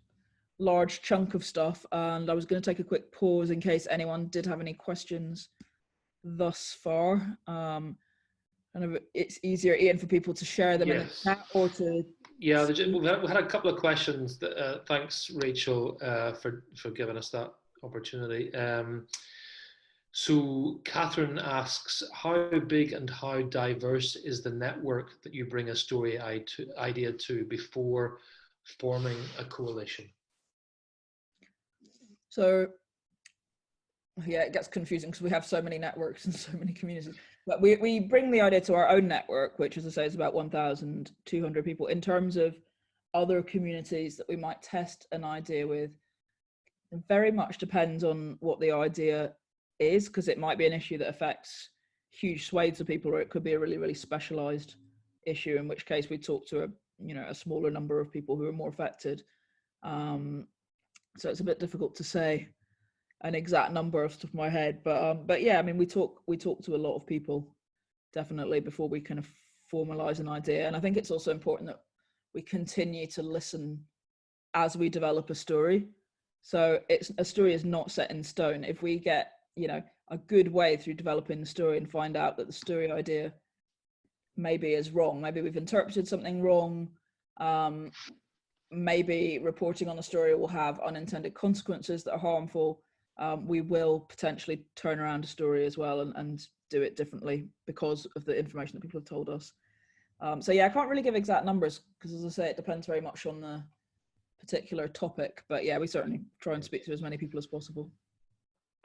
large chunk of stuff. And I was going to take a quick pause in case anyone did have any questions thus far. Kind of, it's easier, Ian, for people to share them in the chat or to. Yeah, we had a couple of questions. Thanks, Rachel, for giving us that opportunity. So Catherine asks, how big and how diverse is the network that you bring a story idea to before forming a coalition? So, yeah, it gets confusing because we have so many networks and so many communities. But we bring the idea to our own network, which, as I say, is about 1,200 people. In terms of other communities that we might test an idea with, it very much depends on what the idea is, because it might be an issue that affects huge swathes of people, or it could be a really, really specialized issue, in which case we talk to a smaller number of people who are more affected. So it's a bit difficult to say an exact number off the top of my head, but yeah, I mean, we talk to a lot of people, definitely, before we kind of formalize an idea. And I think it's also important that we continue to listen as we develop a story. So a story is not set in stone. If we get a good way through developing the story and find out that the story idea maybe is wrong, maybe we've interpreted something wrong, maybe reporting on the story will have unintended consequences that are harmful, we will potentially turn around a story as well and do it differently because of the information that people have told us. So yeah, I can't really give exact numbers because, as I say, it depends very much on the particular topic, but yeah, we certainly try and speak to as many people as possible.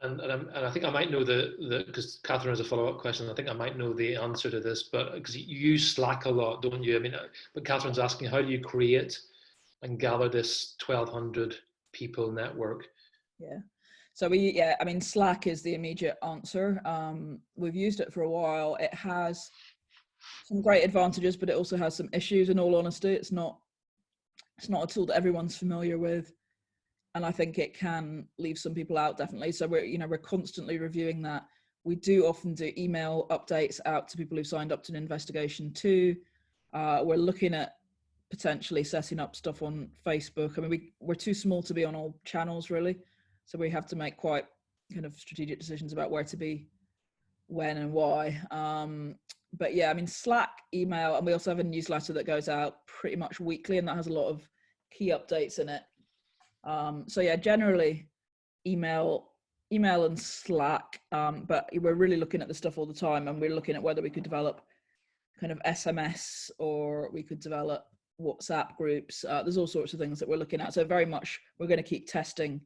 And I think I might know because Catherine has a follow-up question. I think I might know the answer to this, but because you use Slack a lot, don't you? I mean, but Catherine's asking, how do you create and gather this 1,200 people network? Yeah. So I mean, Slack is the immediate answer. We've used it for a while. It has some great advantages, but it also has some issues, in all honesty. It's not a tool that everyone's familiar with. And I think it can leave some people out, definitely. So we're constantly reviewing that. We do often do email updates out to people who've signed up to an investigation too. We're looking at potentially setting up stuff on Facebook. I mean, we're too small to be on all channels, really. So we have to make quite kind of strategic decisions about where to be, when and why. But yeah, I mean, Slack, email, and we also have a newsletter that goes out pretty much weekly, and that has a lot of key updates in it. So yeah, generally email and Slack, but we're really looking at the stuff all the time, and we're looking at whether we could develop kind of SMS or we could develop WhatsApp groups. There's all sorts of things that we're looking at. So very much we're going to keep testing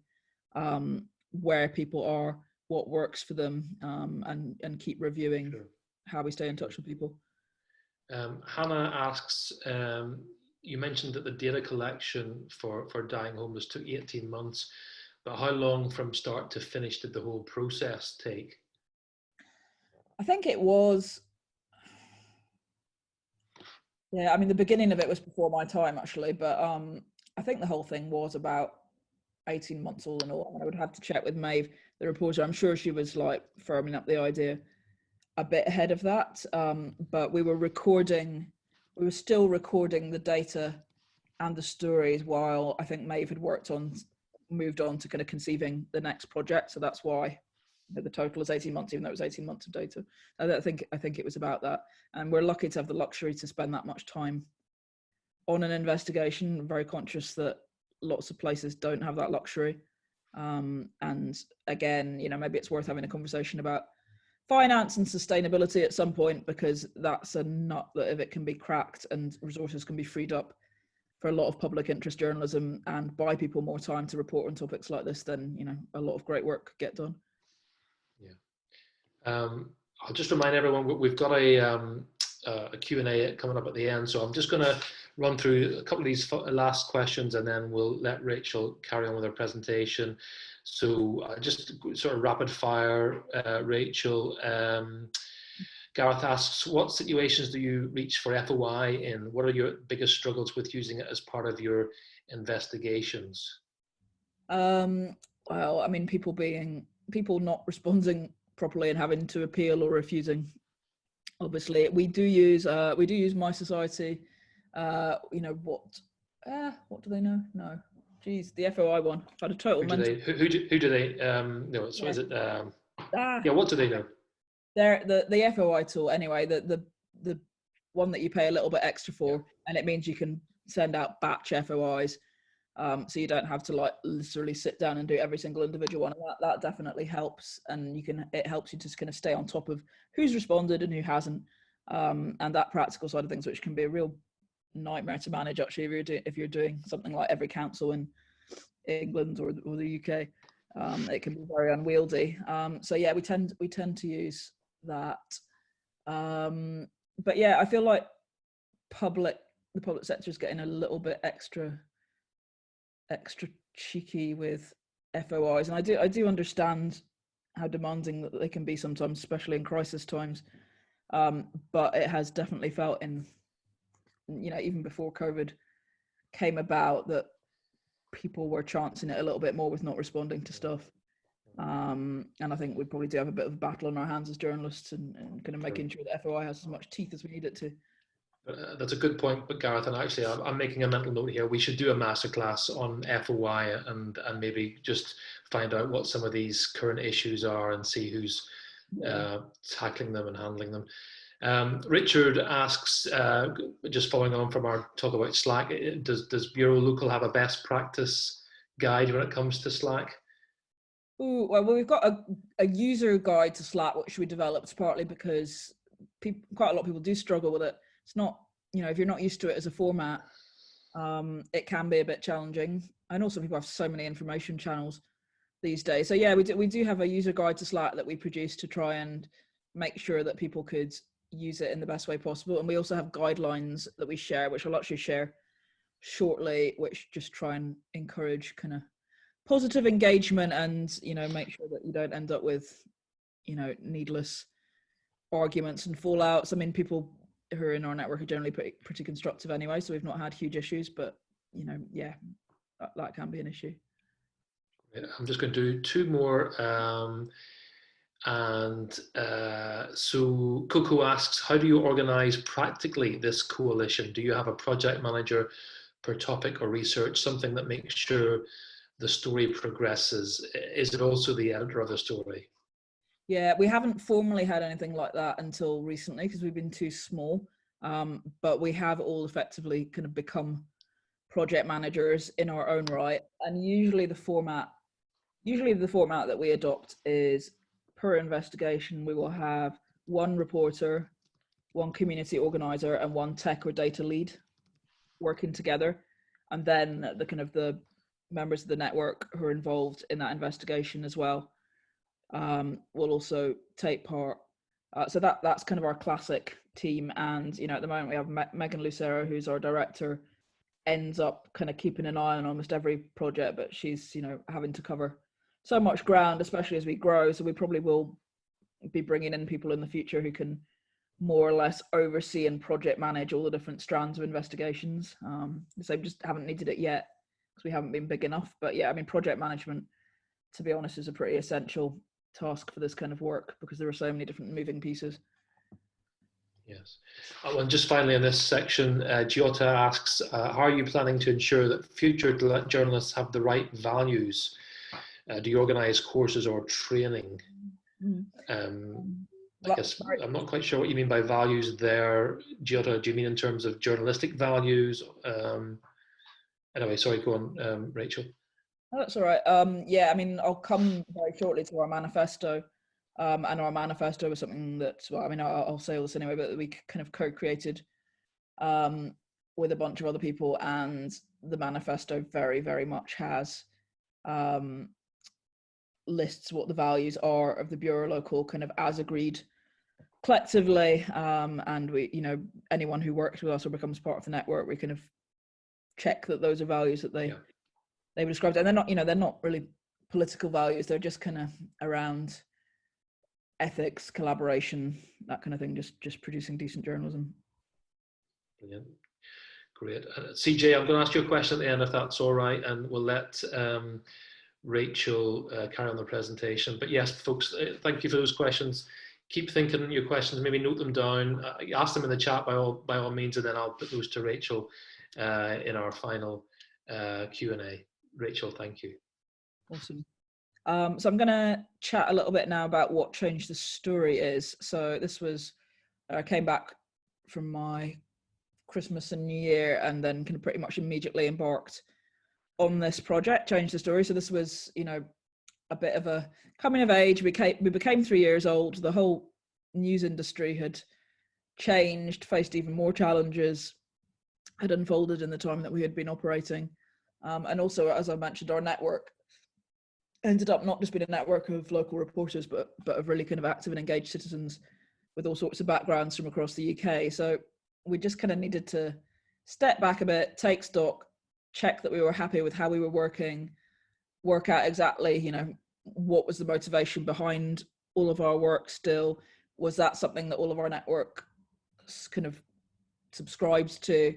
where people are, what works for them, and keep reviewing how we stay in touch with people. Hannah asks, you mentioned that the data collection for Dying Homeless took 18 months, but how long from start to finish did the whole process take? I think it was, yeah, I mean, the beginning of it was before my time, actually, but I think the whole thing was about 18 months all in all. I would have to check with Maeve, the reporter. I'm sure she was like firming up the idea a bit ahead of that, but we were still recording the data and the stories while I think Maeve had moved on to kind of conceiving the next project. So that's why the total is 18 months, even though it was 18 months of data. I think it was about that. And we're lucky to have the luxury to spend that much time on an investigation. I'm very conscious that lots of places don't have that luxury. And again, maybe it's worth having a conversation about finance and sustainability at some point, because that's a nut that, if it can be cracked and resources can be freed up for a lot of public interest journalism and buy people more time to report on topics like this, then a lot of great work could get done. Yeah. I'll just remind everyone we've got a Q&A coming up at the end, so I'm just going to run through a couple of these last questions, and then we'll let Rachel carry on with her presentation. So just sort of rapid fire, Rachel. Gareth asks, what situations do you reach for FOI in? What are your biggest struggles with using it as part of your investigations? Well, I mean, people not responding properly and having to appeal or refusing. Obviously, we do use My Society. You know what? What do they know? No, geez, the FOI one. I've had a total mental. Who do they? No, so is it? Yeah, what do they know? They're the FOI tool anyway. The one that you pay a little bit extra for, and it means you can send out batch FOIs. So you don't have to like literally sit down and do every single individual one. And that definitely helps, and it helps you to kind of stay on top of who's responded and who hasn't, and that practical side of things, which can be a real nightmare to manage actually if you're doing something like every council in England or the UK. It can be very unwieldy. So yeah, we tend to use that. But yeah, I feel like the public sector is getting a little bit extra cheeky with FOIs, and I do understand how demanding that they can be sometimes, especially in crisis times. But it has definitely felt in, you know, even before COVID came about, that people were chancing it a little bit more with not responding to stuff. And I think we probably do have a bit of a battle on our hands as journalists, and kind of making sure that FOI has as much teeth as we need it to. That's a good point, but Gareth, and actually I'm making a mental note here. We should do a masterclass on FOI and maybe just find out what some of these current issues are and see who's tackling them and handling them. Richard asks, just following on from our talk about Slack, does Bureau Local have a best practice guide when it comes to Slack? Ooh, well, we've got a user guide to Slack, which we developed partly because quite a lot of people do struggle with it. It's not, you know, if you're not used to it as a format, it can be a bit challenging. And also people have so many information channels these days. So yeah, we do have a user guide to Slack that we produced to try and make sure that people could use it in the best way possible. And we also have guidelines that we share, which I'll actually share shortly, which just try and encourage kind of positive engagement and, you know, make sure that you don't end up with, you know, needless arguments and fallouts. I mean, people who are in our network are generally pretty constructive anyway, so we've not had huge issues, but, you know, yeah, that can be an issue. I'm just going to do two more. So Coco asks, how do you organize practically this coalition? Do you have a project manager per topic or research, something that makes sure the story progresses? Is it also the editor of the story? Yeah, we haven't formally had anything like that until recently because we've been too small, but we have all effectively kind of become project managers in our own right. And usually the format that we adopt is, per investigation, we will have one reporter, one community organizer, and one tech or data lead working together. And then the kind of the members of the network who are involved in that investigation as well will also take part. So that's kind of our classic team. And, you know, at the moment we have Megan Lucero, who's our director, ends up kind of keeping an eye on almost every project, but she's, you know, having to cover so much ground, especially as we grow. So we probably will be bringing in people in the future who can more or less oversee and project manage all the different strands of investigations. So we just haven't needed it yet because we haven't been big enough. But yeah, I mean, project management, to be honest, is a pretty essential task for this kind of work because there are so many different moving pieces. Yes. And just finally in this section, Giota asks, how are you planning to ensure that future journalists have the right values? Do you organize courses or training? I guess I'm not quite sure what you mean by values there. Giota, do you mean in terms of journalistic values? Anyway, sorry, go on, Rachel. Oh, that's all right. Yeah, I mean, I'll come very shortly to our manifesto. And our manifesto was something that, well, I mean, I'll say all this anyway, but we kind of co-created with a bunch of other people, and the manifesto very, very much has lists what the values are of the Bureau Local kind of as agreed collectively, and we, anyone who works with us or becomes part of the network, we kind of check that those are values that they described, and they're not really political values. They're just kind of around ethics, collaboration, that kind of thing. Just producing decent journalism. Brilliant. Great. CJ, I'm going to ask you a question at the end, if that's all right, and we'll let Rachel carry on the presentation. But yes, folks, thank you for those questions. Keep thinking your questions, maybe note them down, ask them in the chat by all means, and then I'll put those to Rachel in our final Q&A. Rachel, thank you. Awesome. So I'm going to chat a little bit now about what Change the Story is. So this was, I came back from my Christmas and New Year, and then kind of pretty much immediately embarked on this project, Change the Story. So this was, a bit of a coming of age. We became 3 years old. The whole news industry had changed, faced even more challenges, had unfolded in the time that we had been operating. And also, as I mentioned, our network ended up not just being a network of local reporters, but of really kind of active and engaged citizens with all sorts of backgrounds from across the UK. So we just kind of needed to step back a bit, take stock, check that we were happy with how we were working, work out exactly, what was the motivation behind all of our work still. Was that something that all of our network kind of subscribes to?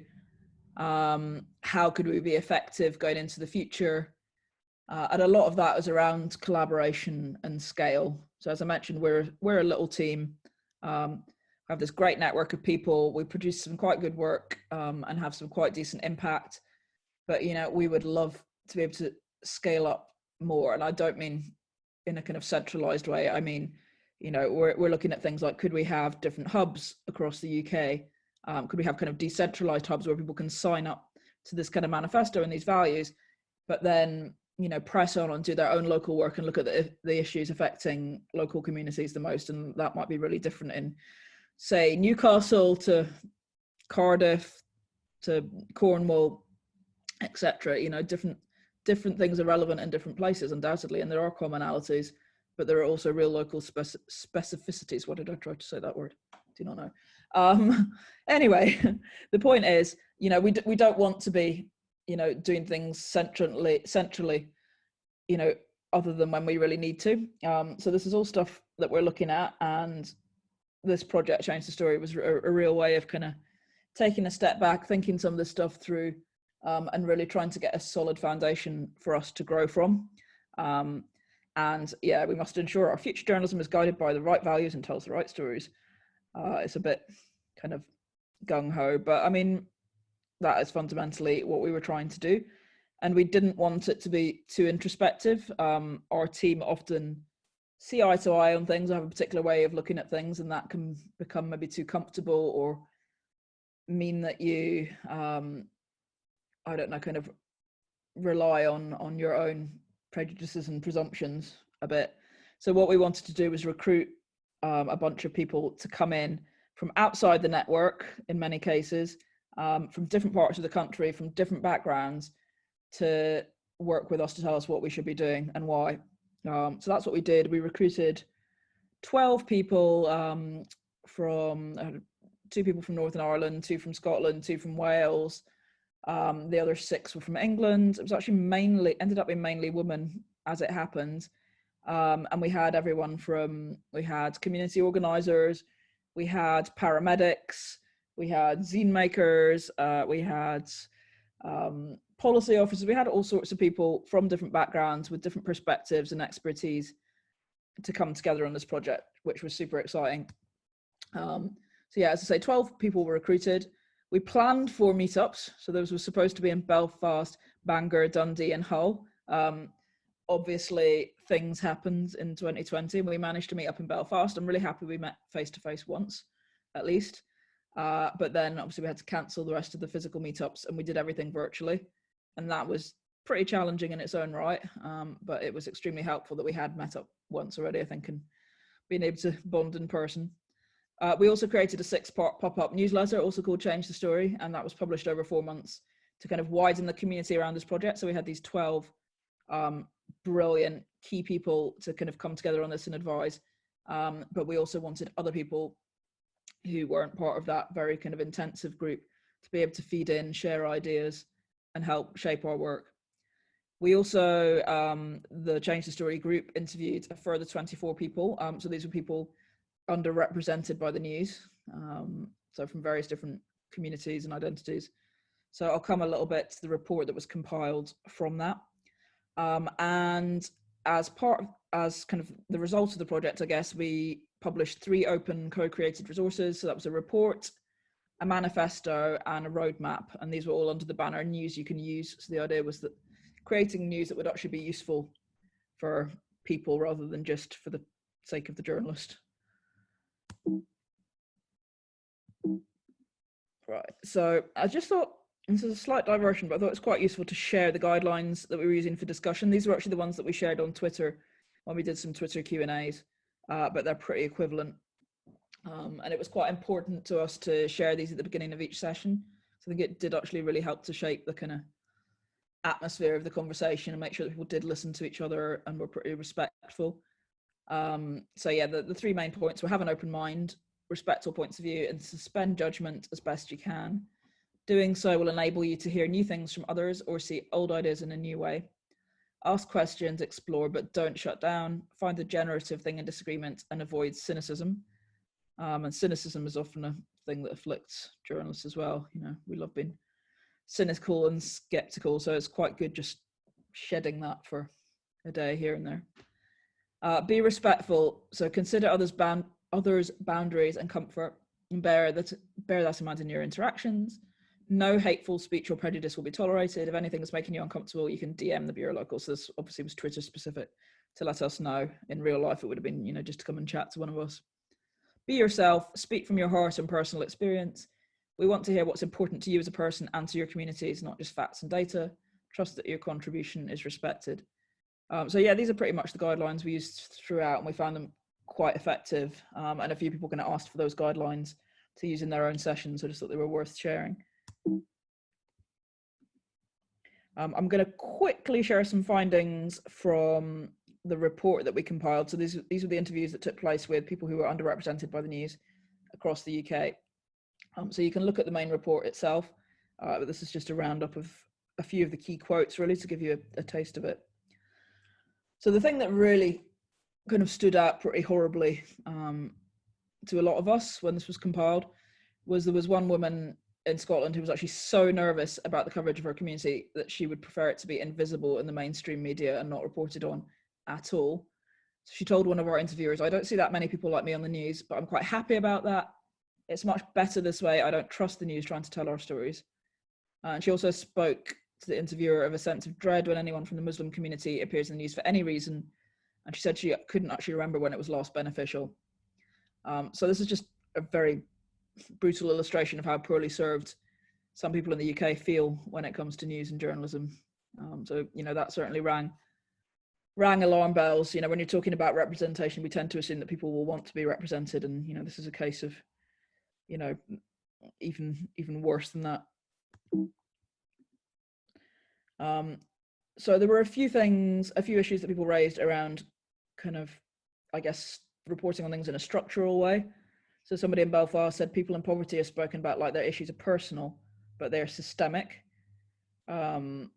How could we be effective going into the future? And a lot of that is around collaboration and scale. So as I mentioned, we're a little team. We have this great network of people. We produce some quite good work and have some quite decent impact. But we would love to be able to scale up more. And I don't mean in a kind of centralized way. I mean, we're looking at things like, could we have different hubs across the UK? Could we have kind of decentralized hubs where people can sign up to this kind of manifesto and these values, but then, press on and do their own local work and look at the issues affecting local communities the most. And that might be really different in, say, Newcastle to Cardiff to Cornwall, etc. Different things are relevant in different places, undoubtedly, and there are commonalities, but there are also real local specificities. What did I try to say that word? Do not know. Anyway, the point is, we don't want to be, doing things centrally, other than when we really need to. So this is all stuff that we're looking at, and this project, Change the Story, was a real way of kind of taking a step back, thinking some of this stuff through, and really trying to get a solid foundation for us to grow from. And yeah, we must ensure our future journalism is guided by the right values and tells the right stories. It's a bit kind of gung-ho, but I mean, that is fundamentally what we were trying to do. And we didn't want it to be too introspective. Our team often see eye to eye on things, have a particular way of looking at things, and that can become maybe too comfortable or mean that you, I don't know, kind of rely on your own prejudices and presumptions a bit. So what we wanted to do was recruit a bunch of people to come in from outside the network, in many cases, from different parts of the country, from different backgrounds, to work with us to tell us what we should be doing and why. So that's what we did. We recruited 12 people from 2 people from Northern Ireland, 2 from Scotland, 2 from Wales. The other 6 were from England. It was actually ended up being mainly women, as it happened. And we had everyone we had community organisers, we had paramedics, we had zine makers, we had policy officers. We had all sorts of people from different backgrounds with different perspectives and expertise to come together on this project, which was super exciting. So yeah, as I say, 12 people were recruited. We planned 4 meetups. So those were supposed to be in Belfast, Bangor, Dundee and Hull. Obviously, things happened in 2020 and we managed to meet up in Belfast. I'm really happy we met face-to-face once, at least. But then obviously we had to cancel the rest of the physical meetups and we did everything virtually. And that was pretty challenging in its own right. But it was extremely helpful that we had met up once already, I think, and being able to bond in person. We also created a 6-part pop-up newsletter, also called Change the Story, and that was published over 4 months to kind of widen the community around this project. So we had these 12 brilliant key people to kind of come together on this and advise. But we also wanted other people who weren't part of that very kind of intensive group to be able to feed in, share ideas, and help shape our work. We also, the Change the Story group, interviewed a further 24 people. So these were people underrepresented by the news, so from various different communities and identities. So I'll come a little bit to the report that was compiled from that. And as kind of the result of the project, I guess, we published 3 open co-created resources. So that was a report, a manifesto, and a roadmap. And these were all under the banner news you can use. So the idea was that creating news that would actually be useful for people rather than just for the sake of the journalist. Right, so I just thought, this is a slight diversion, but I thought it's quite useful to share the guidelines that we were using for discussion. These were actually the ones that we shared on Twitter when we did some Twitter Q&As, but they're pretty equivalent. And it was quite important to us to share these at the beginning of each session. So I think it did actually really help to shape the kind of atmosphere of the conversation and make sure that people did listen to each other and were pretty respectful. So yeah, the 3 main points were: have an open mind, respect all points of view, and suspend judgment as best you can. Doing so will enable you to hear new things from others or see old ideas in a new way. Ask questions, explore, but don't shut down. Find the generative thing in disagreement and avoid cynicism. And cynicism is often a thing that afflicts journalists as well. You know, we love being cynical and skeptical, so it's quite good just shedding that for a day here and there. Be respectful, so consider others' boundaries and comfort, and bear that in mind in your interactions. No hateful speech or prejudice will be tolerated. If anything is making you uncomfortable, you can DM the Bureau Local. So this obviously was Twitter specific to let us know. In real life, it would have been, you know, just to come and chat to one of us. Be yourself, speak from your heart and personal experience. We want to hear what's important to you as a person and to your communities, not just facts and data. Trust that your contribution is respected. So yeah, these are pretty much the guidelines we used throughout, and we found them quite effective. And a few people kind of asked for those guidelines to use in their own sessions. So I just thought they were worth sharing. I'm going to quickly share some findings from the report that we compiled. So these were the interviews that took place with people who were underrepresented by the news across the UK. So you can look at the main report itself, but this is just a roundup of a few of the key quotes, really, to give you a taste of it. So the thing that really kind of stood out pretty horribly to a lot of us when this was compiled was there was one woman in Scotland who was actually so nervous about the coverage of her community that she would prefer it to be invisible in the mainstream media and not reported on at all. So she told one of our interviewers, "I don't see that many people like me on the news, but I'm quite happy about that. It's much better this way. I don't trust the news trying to tell our stories." And she also spoke to the interviewer of a sense of dread when anyone from the Muslim community appears in the news for any reason. And she said she couldn't actually remember when it was last beneficial. So this is just a very brutal illustration of how poorly served some people in the UK feel when it comes to news and journalism. So, you know, that certainly rang alarm bells. You know, when you're talking about representation, we tend to assume that people will want to be represented. And, you know, this is a case of, you know, even worse than that. So there were a few issues that people raised around kind of, I guess, reporting on things in a structural way. So somebody in Belfast said people in poverty are spoken about like their issues are personal, but they're systemic. Someone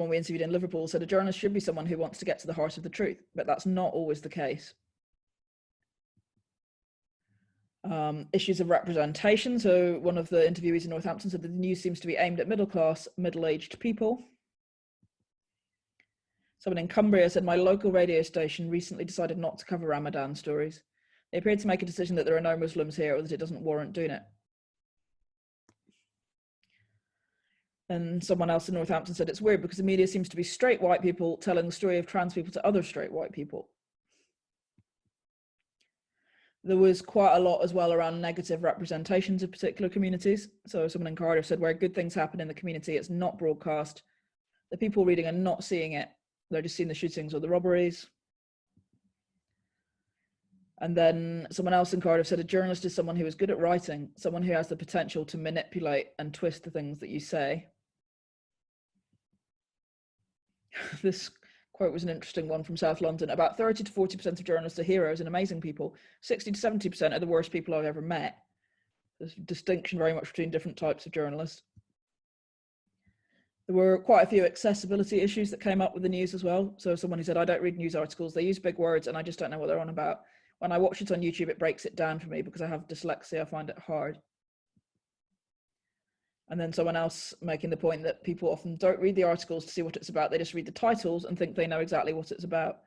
we interviewed in Liverpool said a journalist should be someone who wants to get to the heart of the truth, but that's not always the case. Issues of representation. So one of the interviewees in Northampton said that the news seems to be aimed at middle-class, middle-aged people. Someone in Cumbria said, my local radio station recently decided not to cover Ramadan stories. They appeared to make a decision that there are no Muslims here or that it doesn't warrant doing it. And someone else in Northampton said, it's weird because the media seems to be straight white people telling the story of trans people to other straight white people. There was quite a lot as well around negative representations of particular communities. So someone in Cardiff said, where good things happen in the community, it's not broadcast. The people reading are not seeing it. They're just seeing the shootings or the robberies. And then someone else in Cardiff said, a journalist is someone who is good at writing, someone who has the potential to manipulate and twist the things that you say. This quote was an interesting one from South London. About 30 to 40% of journalists are heroes and amazing people. 60 to 70% are the worst people I've ever met. There's a distinction very much between different types of journalists. There were quite a few accessibility issues that came up with the news as well. So someone who said, I don't read news articles, they use big words and I just don't know what they're on about. When I watch it on YouTube, it breaks it down for me because I have dyslexia, I find it hard. And then someone else making the point that people often don't read the articles to see what it's about, they just read the titles and think they know exactly what it's about.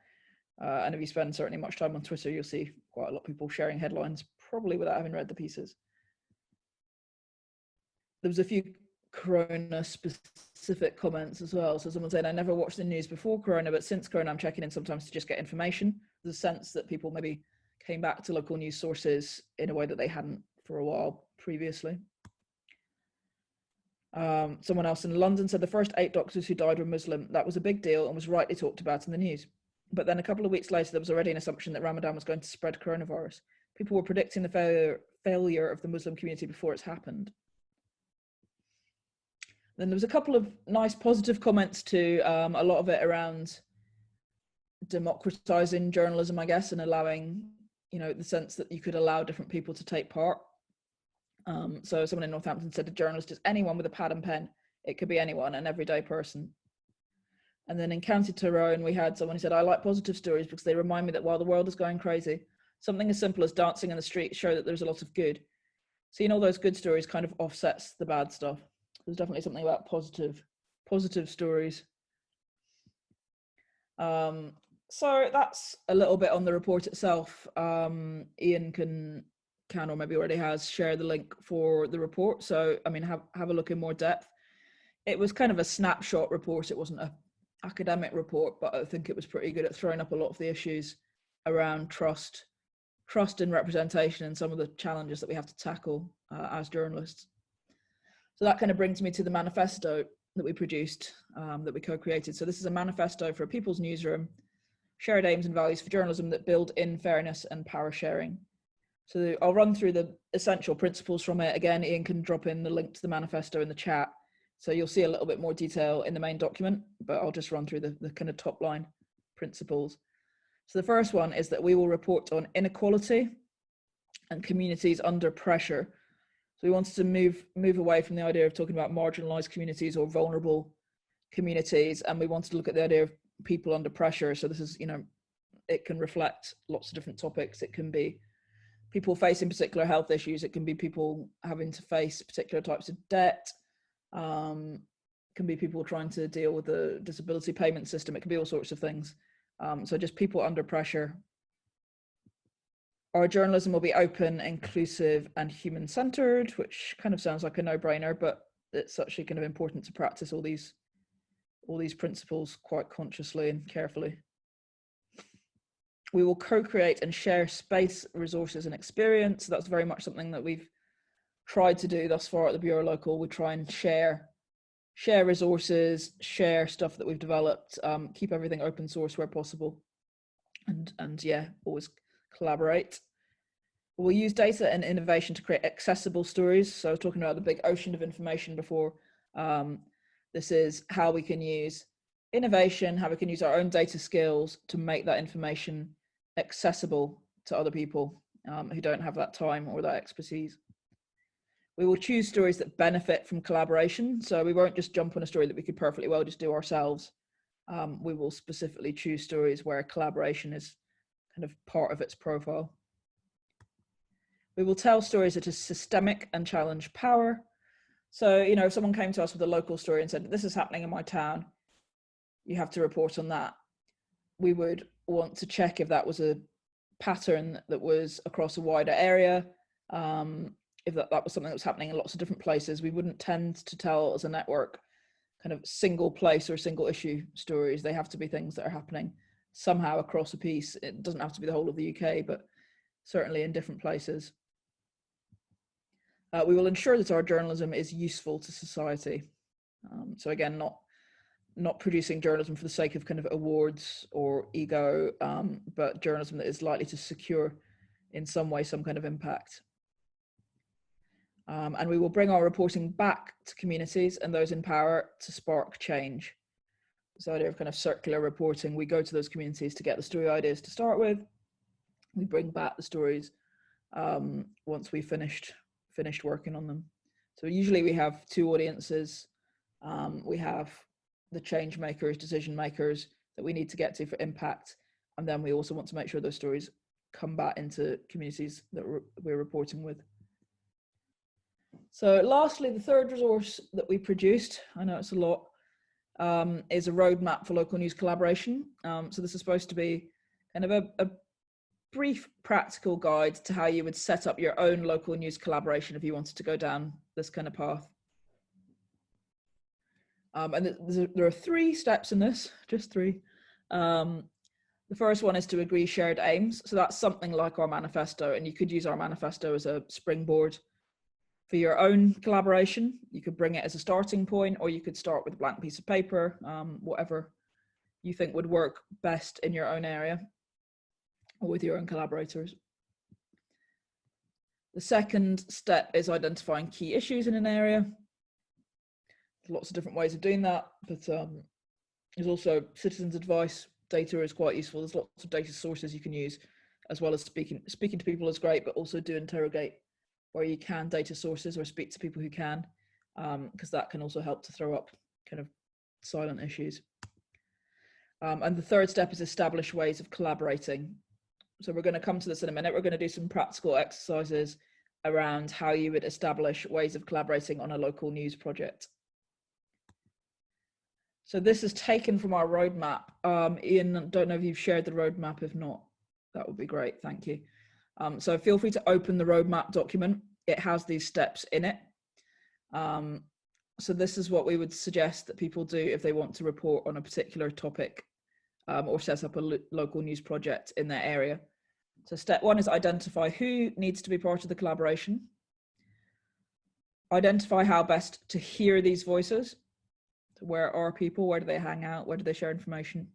And if you spend certainly much time on Twitter, you'll see quite a lot of people sharing headlines, probably without having read the pieces. There was a few Corona specific comments as well. So someone said, I never watched the news before Corona, but since Corona, I'm checking in sometimes to just get information. There's a sense that people maybe came back to local news sources in a way that they hadn't for a while previously. Someone else in London said the first 8 doctors who died were Muslim. That was a big deal and was rightly talked about in the news. But then a couple of weeks later, there was already an assumption that Ramadan was going to spread coronavirus. People were predicting the failure of the Muslim community before it's happened. Then there was a couple of nice positive comments too, a lot of it around democratizing journalism, I guess, and allowing, the sense that you could allow different people to take part. So someone in Northampton said a journalist is anyone with a pad and pen. It could be anyone, an everyday person. And then in County Tyrone, we had someone who said, I like positive stories because they remind me that while the world is going crazy, something as simple as dancing in the street show that there's a lot of good. Seeing all those good stories kind of offsets the bad stuff. There's definitely something about positive stories. So that's a little bit on the report itself. Ian can or maybe already has share the link for the report. So, I mean, have a look in more depth. It was kind of a snapshot report. It wasn't an academic report, but I think it was pretty good at throwing up a lot of the issues around trust and representation and some of the challenges that we have to tackle as journalists. So that kind of brings me to the manifesto that we produced, that we co-created. So this is a manifesto for a people's newsroom, shared aims and values for journalism that build in fairness and power sharing. So I'll run through the essential principles from it. Again, Ian can drop in the link to the manifesto in the chat. So you'll see a little bit more detail in the main document, but I'll just run through the kind of top line principles. So the first one is that we will report on inequality and communities under pressure. So we wanted to move away from the idea of talking about marginalized communities or vulnerable communities, and we wanted to look at the idea of people under pressure. So this is, it can reflect lots of different topics. It can be people facing particular health issues. It can be people having to face particular types of debt. It can be people trying to deal with the disability payment system. It can be all sorts of things. So just people under pressure. Our journalism will be open, inclusive, and human-centered, which kind of sounds like a no-brainer, but it's actually kind of important to practice all these principles quite consciously and carefully. We will co-create and share space, resources, and experience. So that's very much something that we've tried to do thus far at the Bureau Local. We try and share resources, share stuff that we've developed, keep everything open source where possible, and yeah, always collaborate. We'll use data and innovation to create accessible stories. So I was talking about the big ocean of information before. This is how we can use innovation, how we can use our own data skills to make that information accessible to other people who don't have that time or that expertise. We will choose stories that benefit from collaboration. So we won't just jump on a story that we could perfectly well just do ourselves. We will specifically choose stories where collaboration is kind of part of its profile. We will tell stories that are systemic and challenge power. So, if someone came to us with a local story and said, this is happening in my town, you have to report on that. We would want to check if that was a pattern that was across a wider area. If that was something that was happening in lots of different places. We wouldn't tend to tell as a network kind of single place or single issue stories. They have to be things that are happening somehow across a piece. It doesn't have to be the whole of the UK, but certainly in different places. We will ensure that our journalism is useful to society. So again, not producing journalism for the sake of kind of awards or ego, but journalism that is likely to secure in some way some kind of impact. And we will bring our reporting back to communities and those in power to spark change. this idea of kind of circular reporting. We go to those communities to get the story ideas to start with. We bring back the stories once we finished working on them. So usually we have two audiences. We have the change makers, decision makers that we need to get to for impact. And then we also want to make sure those stories come back into communities that we're reporting with. So lastly, the third resource that we produced, I know it's a lot, is a roadmap for local news collaboration. So this is supposed to be kind of a brief practical guide to how you would set up your own local news collaboration if you wanted to go down this kind of path. And there are 3 steps in this, just 3. The first one is to agree shared aims. So that's something like our manifesto, and you could use our manifesto as a springboard for your own collaboration. You could bring it as a starting point, or you could start with a blank piece of paper, whatever you think would work best in your own area or with your own collaborators. The second step is identifying key issues in an area. There's lots of different ways of doing that, but there's also citizens' advice. Data is quite useful. There's lots of data sources you can use, as well as speaking to people is great, but also do interrogate where you can data sources or speak to people who can, because that can also help to throw up kind of silent issues. And the third step is establish ways of collaborating. So we're going to come to this in a minute. We're going to do some practical exercises around how you would establish ways of collaborating on a local news project. So this is taken from our roadmap. Ian, don't know if you've shared the roadmap. If not, that would be great. Thank you. So feel free to open the roadmap document. It has these steps in it. So this is what we would suggest that people do if they want to report on a particular topic or set up a local news project in their area. So step 1 is identify who needs to be part of the collaboration. Identify how best to hear these voices. Where are people? Where do they hang out? Where do they share information?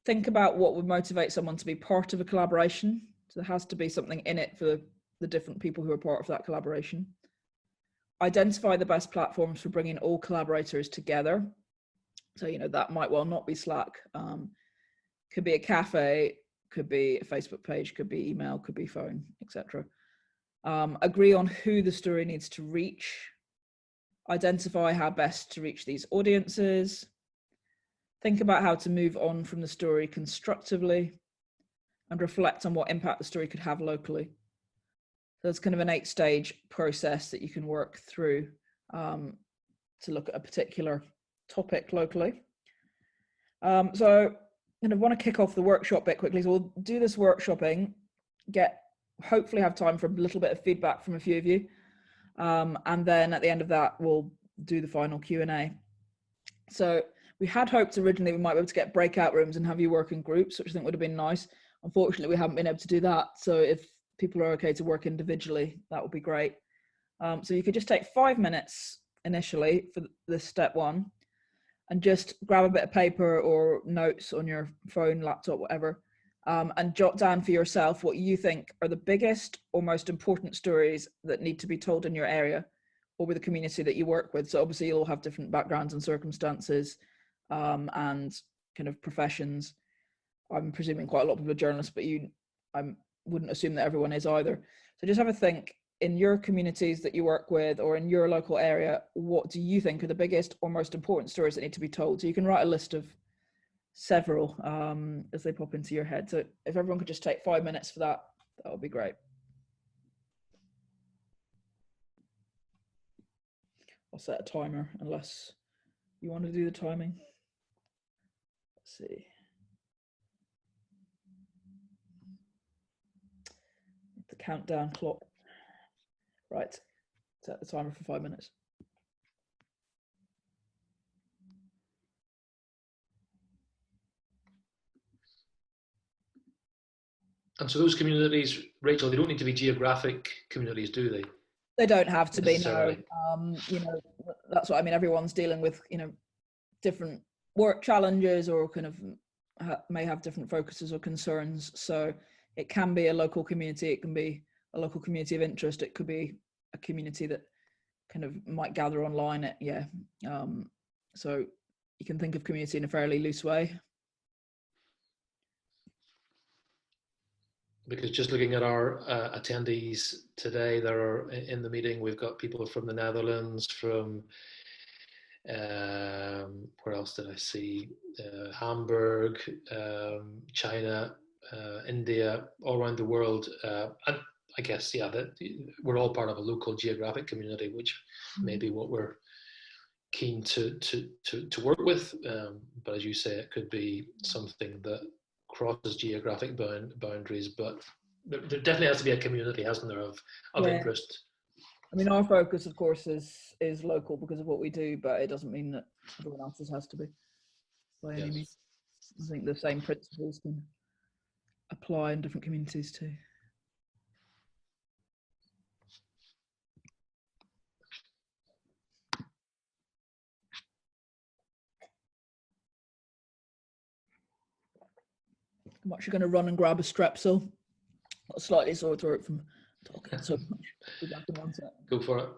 Think about what would motivate someone to be part of a collaboration. So there has to be something in it for the different people who are part of that collaboration. Identify the best platforms for bringing all collaborators together. So, you know, that might well not be Slack. Could be a cafe, could be a Facebook page, could be email, could be phone, etc. Agree on who the story needs to reach. Identify how best to reach these audiences. Think about how to move on from the story constructively and reflect on what impact the story could have locally. So it's kind of an 8-stage process that you can work through to look at a particular topic locally. So I kind of want to kick off the workshop bit quickly. So we'll do this workshopping, hopefully have time for a little bit of feedback from a few of you. And then at the end of that, we'll do the final Q&A. So we had hoped originally we might be able to get breakout rooms and have you work in groups, which I think would have been nice. Unfortunately, we haven't been able to do that. So if people are okay to work individually, that would be great. So you could just take 5 minutes initially for this step 1 and just grab a bit of paper or notes on your phone, laptop, whatever, and jot down for yourself what you think are the biggest or most important stories that need to be told in your area or with the community that you work with. So obviously you'll all have different backgrounds and circumstances and kind of professions. I'm presuming quite a lot of people are journalists, but I wouldn't assume that everyone is either. So just have a think in your communities that you work with or in your local area, what do you think are the biggest or most important stories that need to be told? So you can write a list of several as they pop into your head. So if everyone could just take 5 minutes for that, that would be great. I'll set a timer unless you want to do the timing. Let's see. The countdown clock. Right, set the timer for 5 minutes. And so those communities, Rachel, they don't need to be geographic communities, do they? They don't have to be, no. You know, that's what I mean. Everyone's dealing with, you know, different work challenges or kind of may have different focuses or concerns. So it can be a local community. It can be a local community of interest. It could be a community that kind of might gather online. So you can think of community in a fairly loose way. Because just looking at our attendees today that are in the meeting, we've got people from the Netherlands, from where else did I see? Hamburg, China, India, all around the world. And I guess, yeah, that we're all part of a local geographic community, which may be what we're keen to work with. But as you say, it could be something that crosses geographic boundaries, but there definitely has to be a community, hasn't there, of interest. I mean, our focus, of course, is local because of what we do, but it doesn't mean that everyone else's has to be by any means. I think the same principles can apply in different communities too. I'm actually going to run and grab a Strepsil. Got a slightly sore throat from talking so much. Be back in 1 sec. Go for it.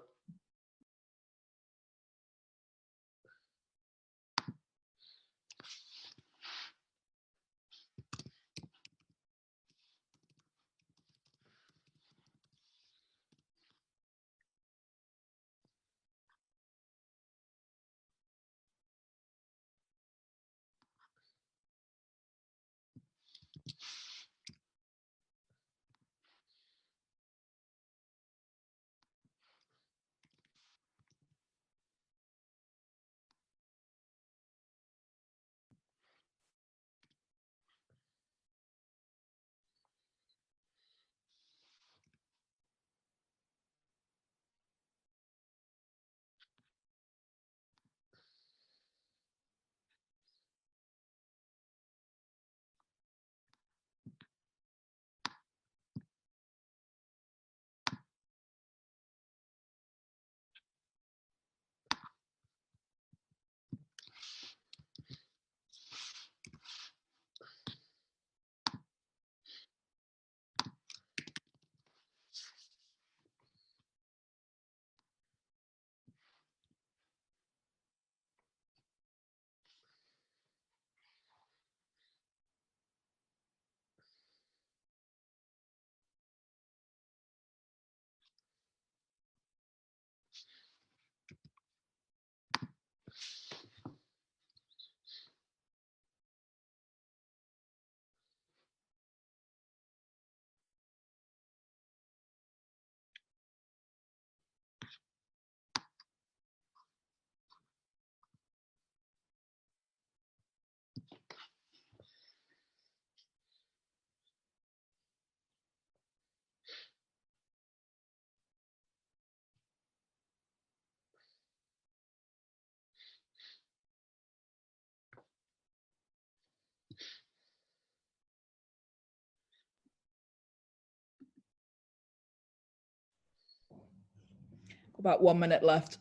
About 1 minute left.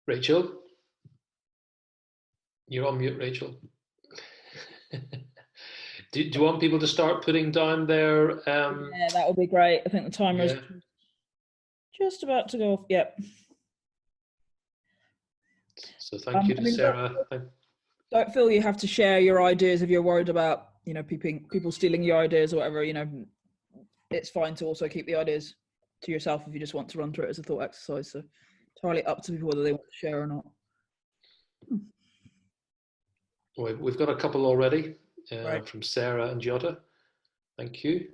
Rachel, you're on mute, Rachel. Do you want people to start putting down their yeah, that would be great. I think the timer's just about to go off. Yep. So thank you to Sarah. Don't feel you have to share your ideas if you're worried about, you know, people stealing your ideas or whatever. You know, it's fine to also keep the ideas to yourself if you just want to run through it as a thought exercise. So entirely up to people whether they want to share or not. Well, we've got a couple already Right. from Sarah and Jota. Thank you.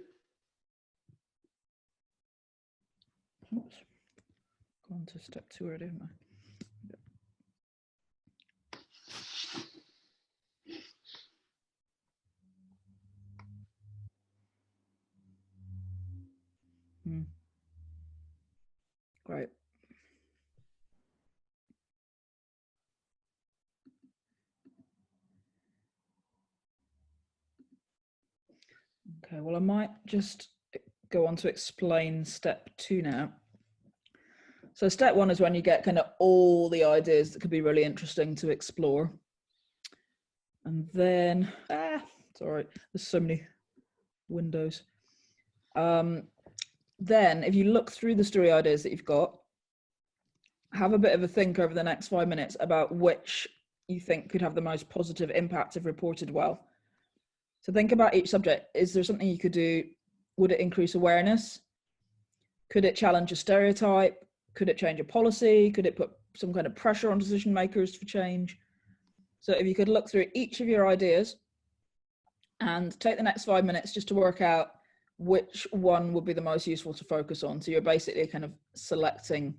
Oops. Gone to step 2 already, haven't I? Great. Okay, well, I might just go on to explain step 2 now. So step 1 is when you get kind of all the ideas that could be really interesting to explore. And then, it's all right, there's so many windows. Then if you look through the story ideas that you've got, have a bit of a think over the next 5 minutes about which you think could have the most positive impact if reported well. So think about each subject. Is there something you could do? Would it increase awareness? Could it challenge a stereotype? Could it change a policy? Could it put some kind of pressure on decision makers for change? So if you could look through each of your ideas and take the next 5 minutes just to work out which one would be the most useful to focus on. So you're basically kind of selecting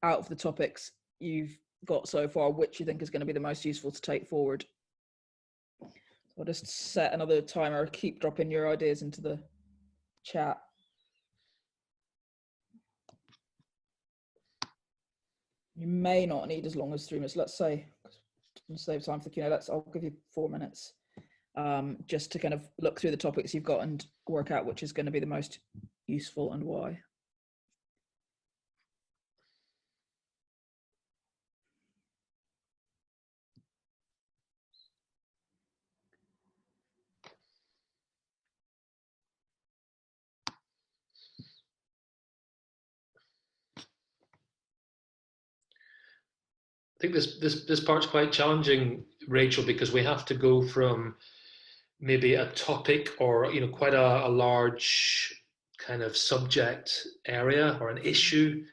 out of the topics you've got so far, which you think is going to be the most useful to take forward. So I'll just set another timer, keep dropping your ideas into the chat. You may not need as long as 3 minutes. Let's say, to save time for Q&A, I'll give you 4 minutes just to kind of look through the topics you've got and work out which is going to be the most useful and why. I think this part's quite challenging, Rachel, because we have to go from maybe a topic or quite a large kind of subject area or an issue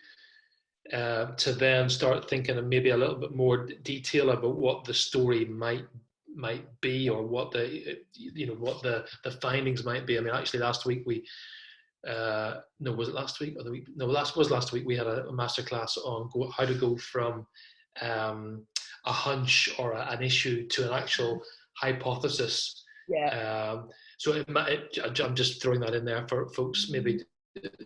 to then start thinking of maybe a little bit more detail about what the story might be, or what the findings might be. I mean, actually last week we no, was it last week or the week? No, last week we had a masterclass on how to go from a hunch or an issue to an actual hypothesis. Yeah. So I'm just throwing that in there for folks. Maybe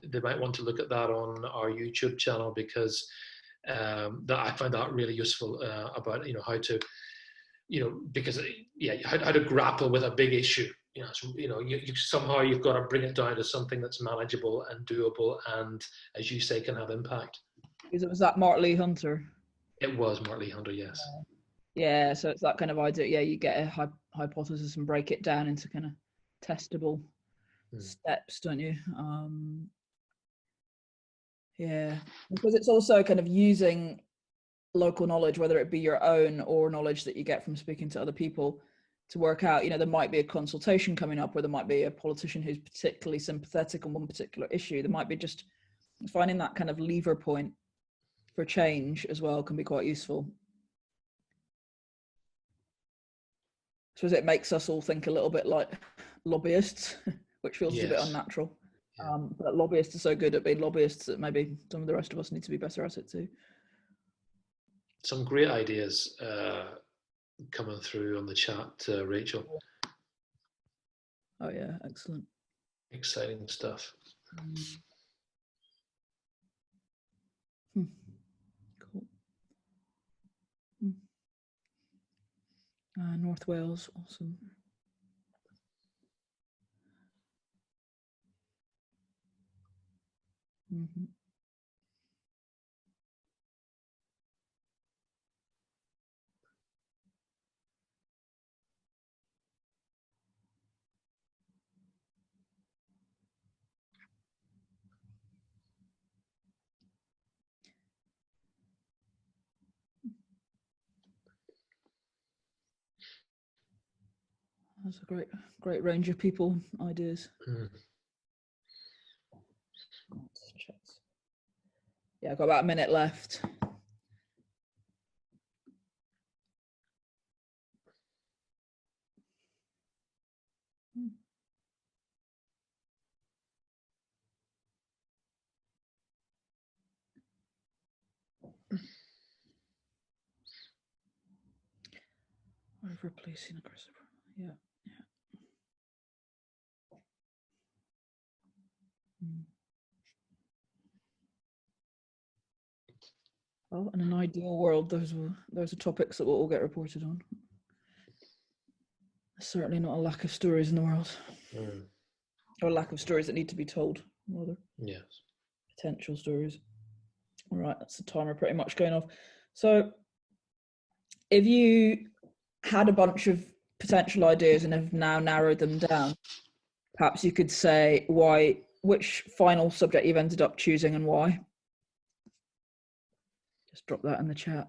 they might want to look at that on our YouTube channel, because that I find that really useful about how to because how to grapple with a big issue. So, you somehow you've got to bring it down to something that's manageable and doable, and as you say, can have impact. Because it was that Mark Lee Hunter. It was Mark Lee Hunter, yes. Yeah, so it's that kind of idea. Yeah, you get a hypothesis and break it down into kind of testable steps, don't you? Yeah, because it's also kind of using local knowledge, whether it be your own or knowledge that you get from speaking to other people, to work out, there might be a consultation coming up, or there might be a politician who's particularly sympathetic on one particular issue. There might be just finding that kind of lever point for change as well can be quite useful. I suppose it makes us all think a little bit like lobbyists, which feels a bit unnatural. Yeah. But lobbyists are so good at being lobbyists that maybe some of the rest of us need to be better at it too. Some great ideas coming through on the chat, Rachel. Oh yeah, excellent. Exciting stuff. Cool. North Wales, awesome. Mm-hmm. That's a great range of people, ideas. Yeah, I've got about a minute left. Replacing aggressive. Yeah. Well, in an ideal world, those are topics that will all get reported on. Certainly not a lack of stories in the world, or a lack of stories that need to be told, rather. Yes. Potential stories. All right, that's the timer pretty much going off. So, if you had a bunch of potential ideas and have now narrowed them down, perhaps you could say which final subject you've ended up choosing and why. Just drop that in the chat.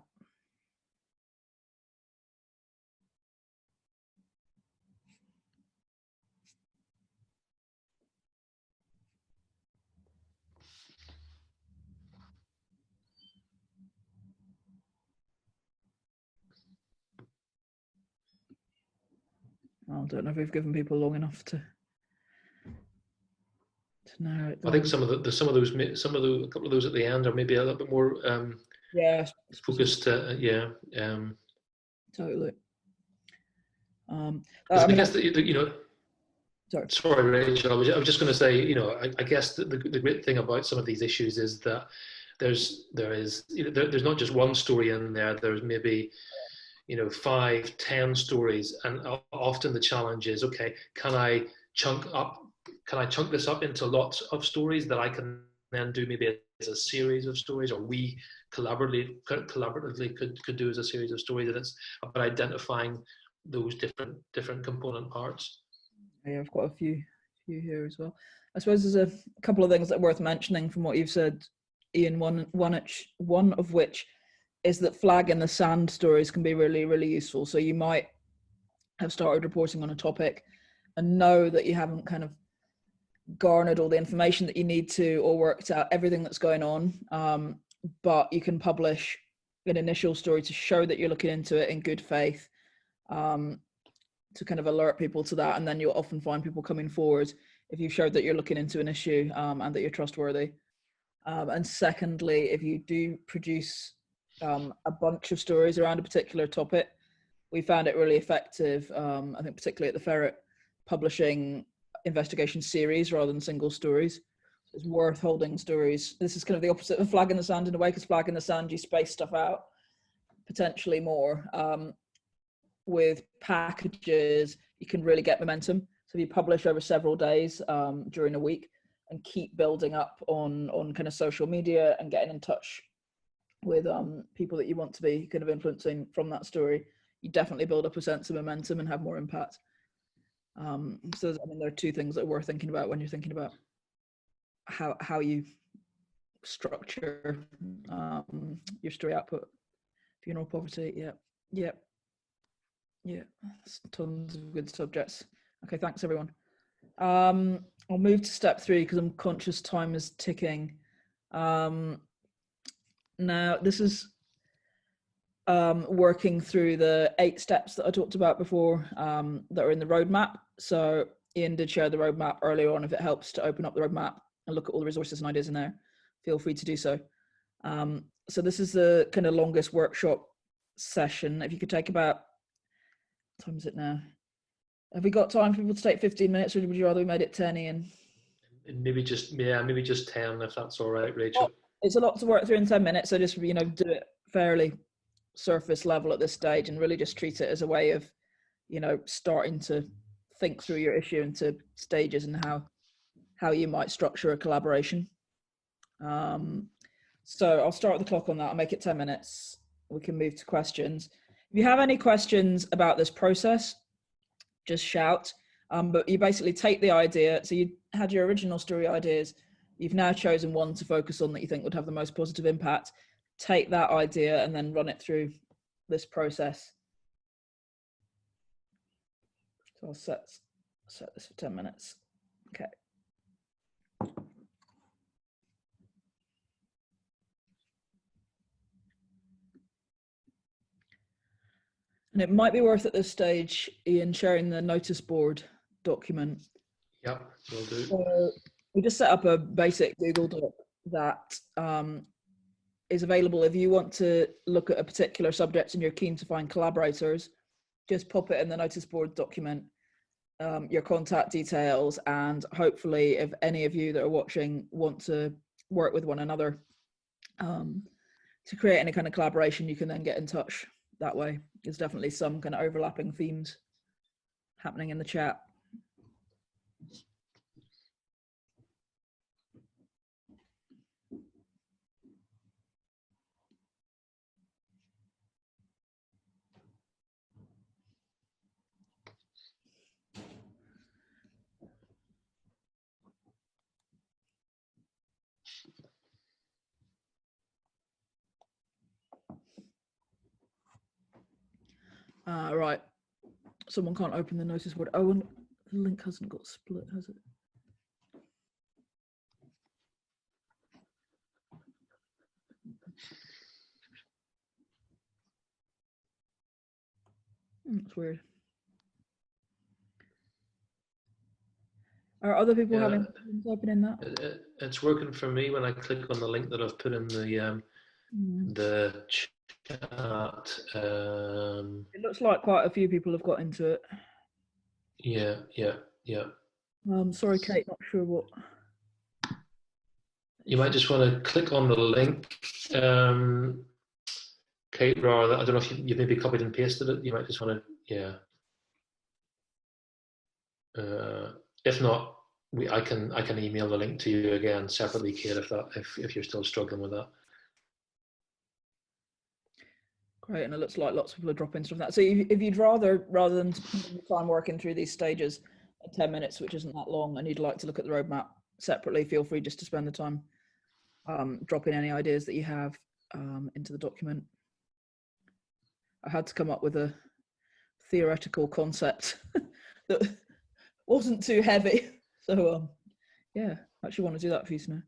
I don't know if we've given people long enough to narrow it down. I think a couple of those at the end are maybe a little bit more focused. Totally. I guess sorry, Rachel. I was just going to say, I guess the great thing about some of these issues is that there's not just one story in there. There's maybe 5, 10 stories, and often the challenge is, okay, can I chunk this up into lots of stories that I can then do maybe as a series of stories, or we collaboratively could do as a series of stories, and it's about identifying those different component parts. Yeah, I've got a few here as well. I suppose there's a couple of things that are worth mentioning from what you've said, Ian. One of which is that flag in the sand stories can be really, really useful. So you might have started reporting on a topic and know that you haven't kind of garnered all the information that you need to, or worked out everything that's going on, but you can publish an initial story to show that you're looking into it in good faith, to kind of alert people to that, and then you'll often find people coming forward if you've showed that you're looking into an issue, and that you're trustworthy. And secondly, if you do produce a bunch of stories around a particular topic, we found it really effective, I think particularly at the Ferret, publishing investigation series rather than single stories. It's worth holding stories. This is kind of the opposite of flag in the sand in a way, because flag in the sand, you space stuff out potentially more. With packages, you can really get momentum. So if you publish over several days during a week and keep building up on kind of social media and getting in touch with people that you want to be kind of influencing from that story, you definitely build up a sense of momentum and have more impact. So I mean, there are two things that are worth thinking about when you're thinking about how you structure your story output. Funeral poverty, yeah, tons of good subjects. Okay, thanks everyone. I'll move to step 3 because I'm conscious time is ticking. Now this is working through the 8 steps that I talked about before, that are in the roadmap. So Ian did share the roadmap earlier on. If it helps to open up the roadmap and look at all the resources and ideas in there, feel free to do so. So this is the kind of longest workshop session. If you could take about, what time is it now? Have we got time for people to take 15 minutes, or would you rather we made it 10, Ian? Maybe just 10, if that's all right, Rachel. It's a lot to work through in 10 minutes, so just do it fairly surface level at this stage, and really just treat it as a way of starting to think through your issue into stages and how you might structure a collaboration. So I'll start the clock on that. I'll make it 10 minutes. We can move to questions. If you have any questions about this process, just shout. But you basically take the idea. So you had your original story ideas. You've now chosen one to focus on that you think would have the most positive impact. Take that idea and then run it through this process. So I'll set this for 10 minutes. Okay. And it might be worth at this stage, Ian, sharing the notice board document. Yeah, will do. So we just set up a basic Google Doc that is available if you want to look at a particular subject and you're keen to find collaborators. Just pop it in the notice board document, your contact details, and hopefully if any of you that are watching want to work with one another, to create any kind of collaboration, you can then get in touch that way. There's definitely some kind of overlapping themes happening in the chat. Right, someone can't open the notice board. Oh, and the link hasn't got split, has it? That's weird. Are other people having problems opening that? It's working for me when I click on the link that I've put in the chat. It looks like quite a few people have got into it. Yeah. Sorry, Kate, not sure what. You might just want to click on the link, Kate, rather. I don't know if you maybe copied and pasted it. You might just want to, if not, I can email the link to you again separately, Kate, if you're still struggling with that. Great, and it looks like lots of people are dropping stuff. That so, if you'd rather than spending your time working through these stages in 10 minutes, which isn't that long, and you'd like to look at the roadmap separately, feel free just to spend the time dropping any ideas that you have into the document. I had to come up with a theoretical concept that wasn't too heavy, so yeah, I actually want to do that for you now.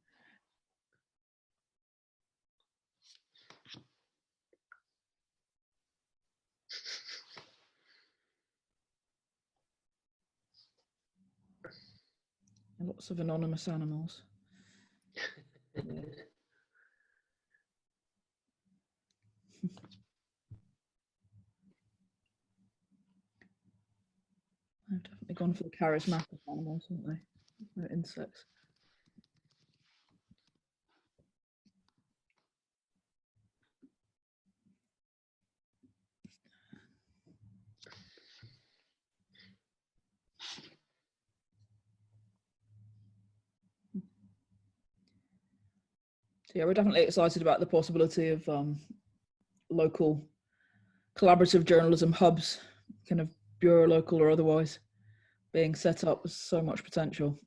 Lots of anonymous animals. I've definitely gone for the charismatic animals, haven't they? No insects. So yeah, we're definitely excited about the possibility of local collaborative journalism hubs, kind of bureau local or otherwise, being set up with so much potential.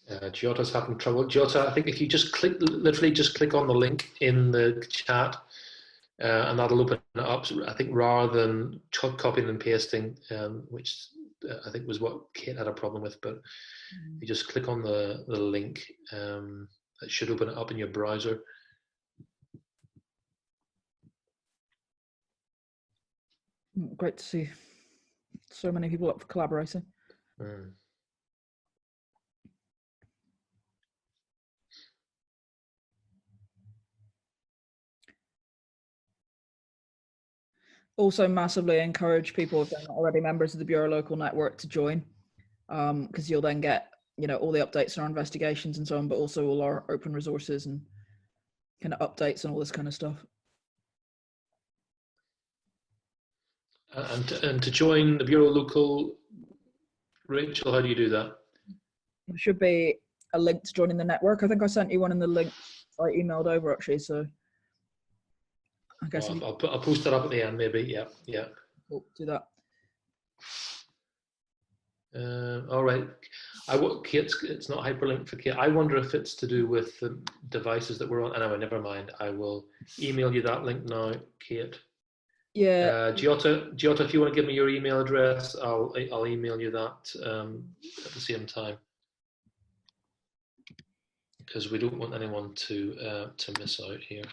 Giotta's having trouble. Giotta, I think if you just literally just click on the link in the chat, and that'll open it up. I think rather than copying and pasting, which I think was what Kate had a problem with, but you just click on the link, it should open it up in your browser. Great to see so many people up for collaborating. Also massively encourage people, if they're not already members of the Bureau Local Network, to join, because you'll then get, you know, all the updates on our investigations and so on, but also all our open resources and kind of updates and all this kind of stuff. And to join the Bureau Local, Rachel, how do you do that? There should be a link to joining the network. I think I sent you one in the link I emailed over, actually, so I guess I'll post that up at the end, maybe. Yeah. Cool, do that. All right. Kate, it's not hyperlinked for Kate. I wonder if it's to do with the devices that we're on. Anyway, never mind. I will email you that link now, Kate. Yeah. Giotta, if you want to give me your email address, I'll email you that at the same time, because we don't want anyone to miss out here.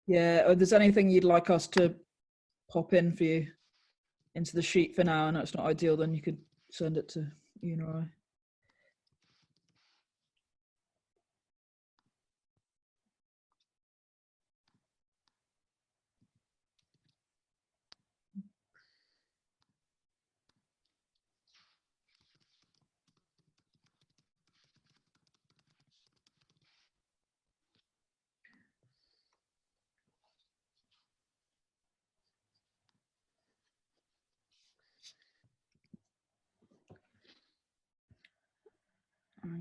Yeah, or if there's anything you'd like us to pop in for you into the sheet for now, and it's not ideal, then you could send it to you or I.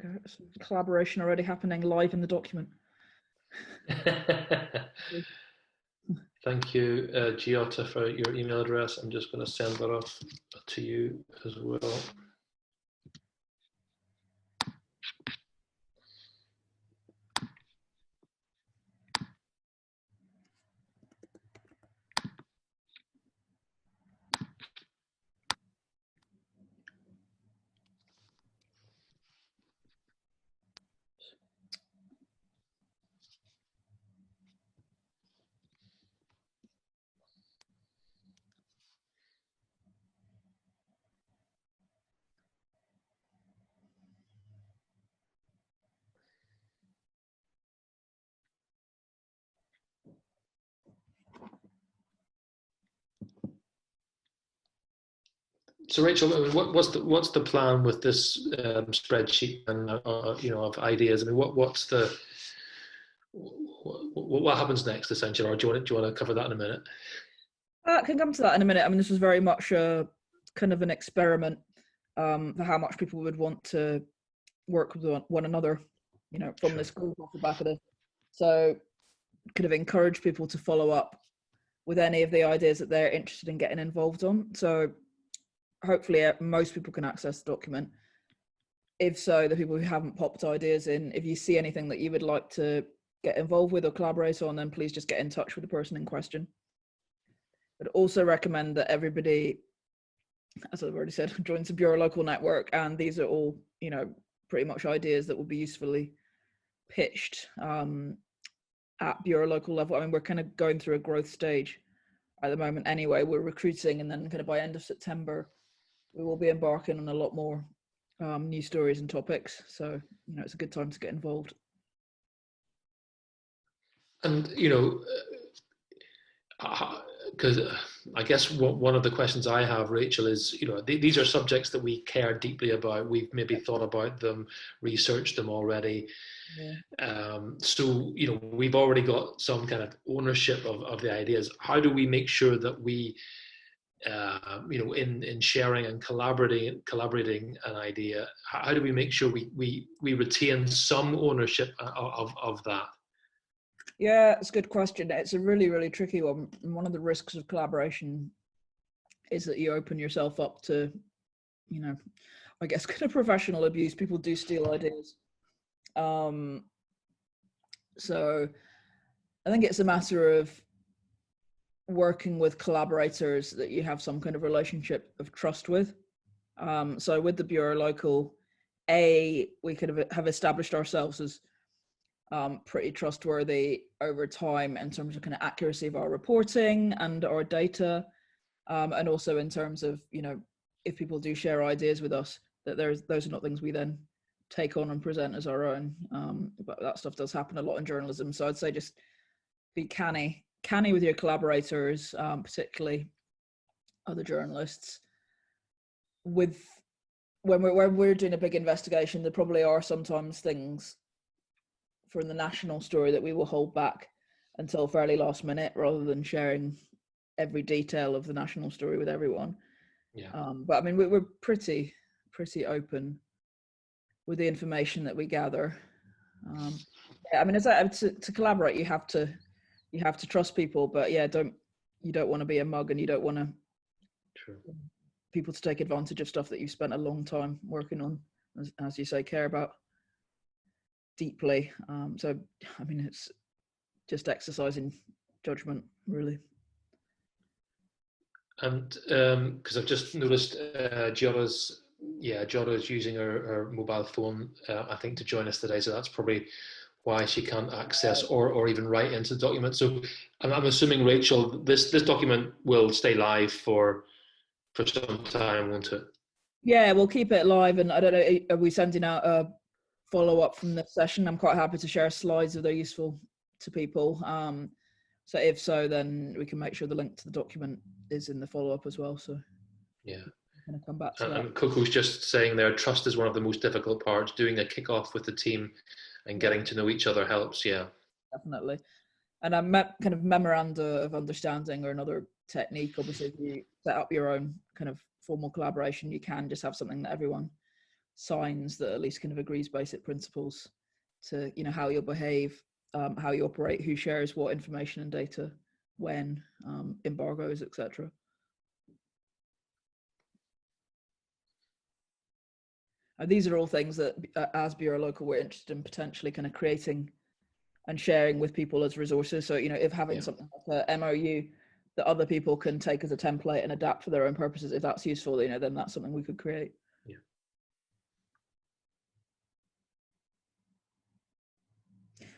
go. Some collaboration already happening live in the document. Thank you, Giota, for your email address. I'm just going to send that off to you as well. So Rachel, what's the plan with this spreadsheet and of ideas? I mean, what happens next essentially, or do you want to cover that in a minute? I can come to that in a minute. I mean, this was very much a kind of an experiment for how much people would want to work with one another, from this group off the back of this. So kind of encourage people to follow up with any of the ideas that they're interested in getting involved on. So hopefully most people can access the document. If so, the people who haven't popped ideas in, if you see anything that you would like to get involved with or collaborate on, then please just get in touch with the person in question. I'd also recommend that everybody, as I've already said, joins the Bureau Local network, and these are all, pretty much ideas that will be usefully pitched at Bureau Local level. I mean, we're kind of going through a growth stage at the moment anyway. We're recruiting, and then kind of by end of September, we will be embarking on a lot more new stories and topics. So, it's a good time to get involved. And, because I guess one of the questions I have, Rachel, is, these are subjects that we care deeply about. We've maybe thought about them, researched them already. Yeah. So, we've already got some kind of ownership of the ideas. How do we make sure that we, in sharing and collaborating an idea, how do we make sure we retain some ownership of that? Yeah, it's a good question. It's a really, really tricky one. And one of the risks of collaboration is that you open yourself up to, I guess, kind of professional abuse. People do steal ideas. So I think it's a matter of working with collaborators that you have some kind of relationship of trust with. So with the Bureau Local, we could have established ourselves as pretty trustworthy over time in terms of kind of accuracy of our reporting and our data, and also in terms of, if people do share ideas with us, that those are not things we then take on and present as our own. But that stuff does happen a lot in journalism. So I'd say just be canny with your collaborators, particularly other journalists. When we're doing a big investigation, there probably are sometimes things from the national story that we will hold back until fairly last minute, rather than sharing every detail of the national story with everyone. Yeah. But I mean, we're pretty open with the information that we gather. Yeah, I mean, to collaborate, you have to trust people, but yeah, you don't want to be a mug, and you don't want people to take advantage of stuff that you've spent a long time working on, as you say, care about deeply. So I mean, it's just exercising judgment, really. And because I've just noticed Giotta's using her mobile phone, I think, to join us today, so that's probably why she can't access or even write into the document. So I'm assuming, Rachel, this document will stay live for some time, won't it? Yeah, we'll keep it live, and I don't know, are we sending out a follow-up from this session? I'm quite happy to share slides if they're useful to people. So if so, then we can make sure the link to the document is in the follow-up as well. So yeah, I'm going to come back to that. And Coco's just saying there, trust is one of the most difficult parts. Doing a kick-off with the team and getting to know each other helps. Yeah, definitely. And a kind of memoranda of understanding or another technique. Obviously, if you set up your own kind of formal collaboration, you can just have something that everyone signs that at least kind of agrees basic principles to, you know, how you'll behave, how you operate, who shares what information and data, when, embargoes, etc. These are all things that as Bureau Local we're interested in potentially kind of creating and sharing with people as resources. So, you know, if having something like a MOU that other people can take as a template and adapt for their own purposes, if that's useful, you know, then that's something we could create. Yeah.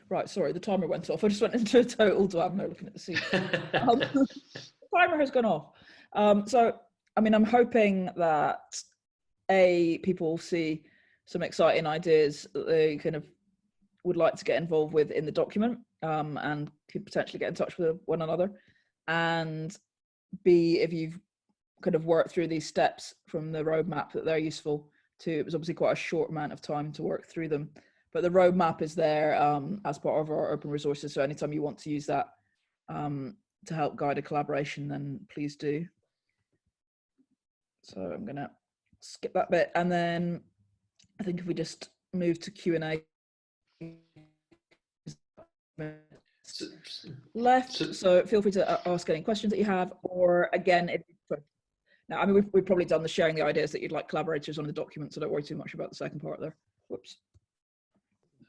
Right, sorry, the timer went off. I just went into a total dwam looking at the scene. The timer has gone off. So, I mean, I'm hoping that people see some exciting ideas that they kind of would like to get involved with in the document, and could potentially get in touch with one another. And B, if you've kind of worked through these steps from the roadmap, that they're useful too. It was obviously quite a short amount of time to work through them, but the roadmap is there as part of our open resources. So anytime you want to use that to help guide a collaboration, then please do. So I'm gonna skip that bit, and then I think if we just move to Q&A left, so feel free to ask any questions that you have, or again, now, I mean, we've probably done the sharing the ideas that you'd like collaborators on the document, so don't worry too much about the second part there. Whoops.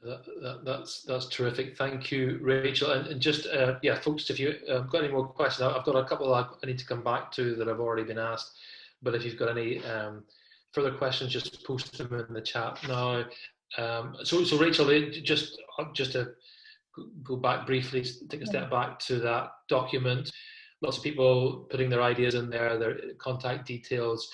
That's terrific. Thank you, Rachel. And just, yeah, folks, if you've got any more questions, I've got a couple I need to come back to that have already been asked, but if you've got any further questions, just post them in the chat now. So Rachel, just to go back briefly, take a step back to that document. Lots of people putting their ideas in there, their contact details.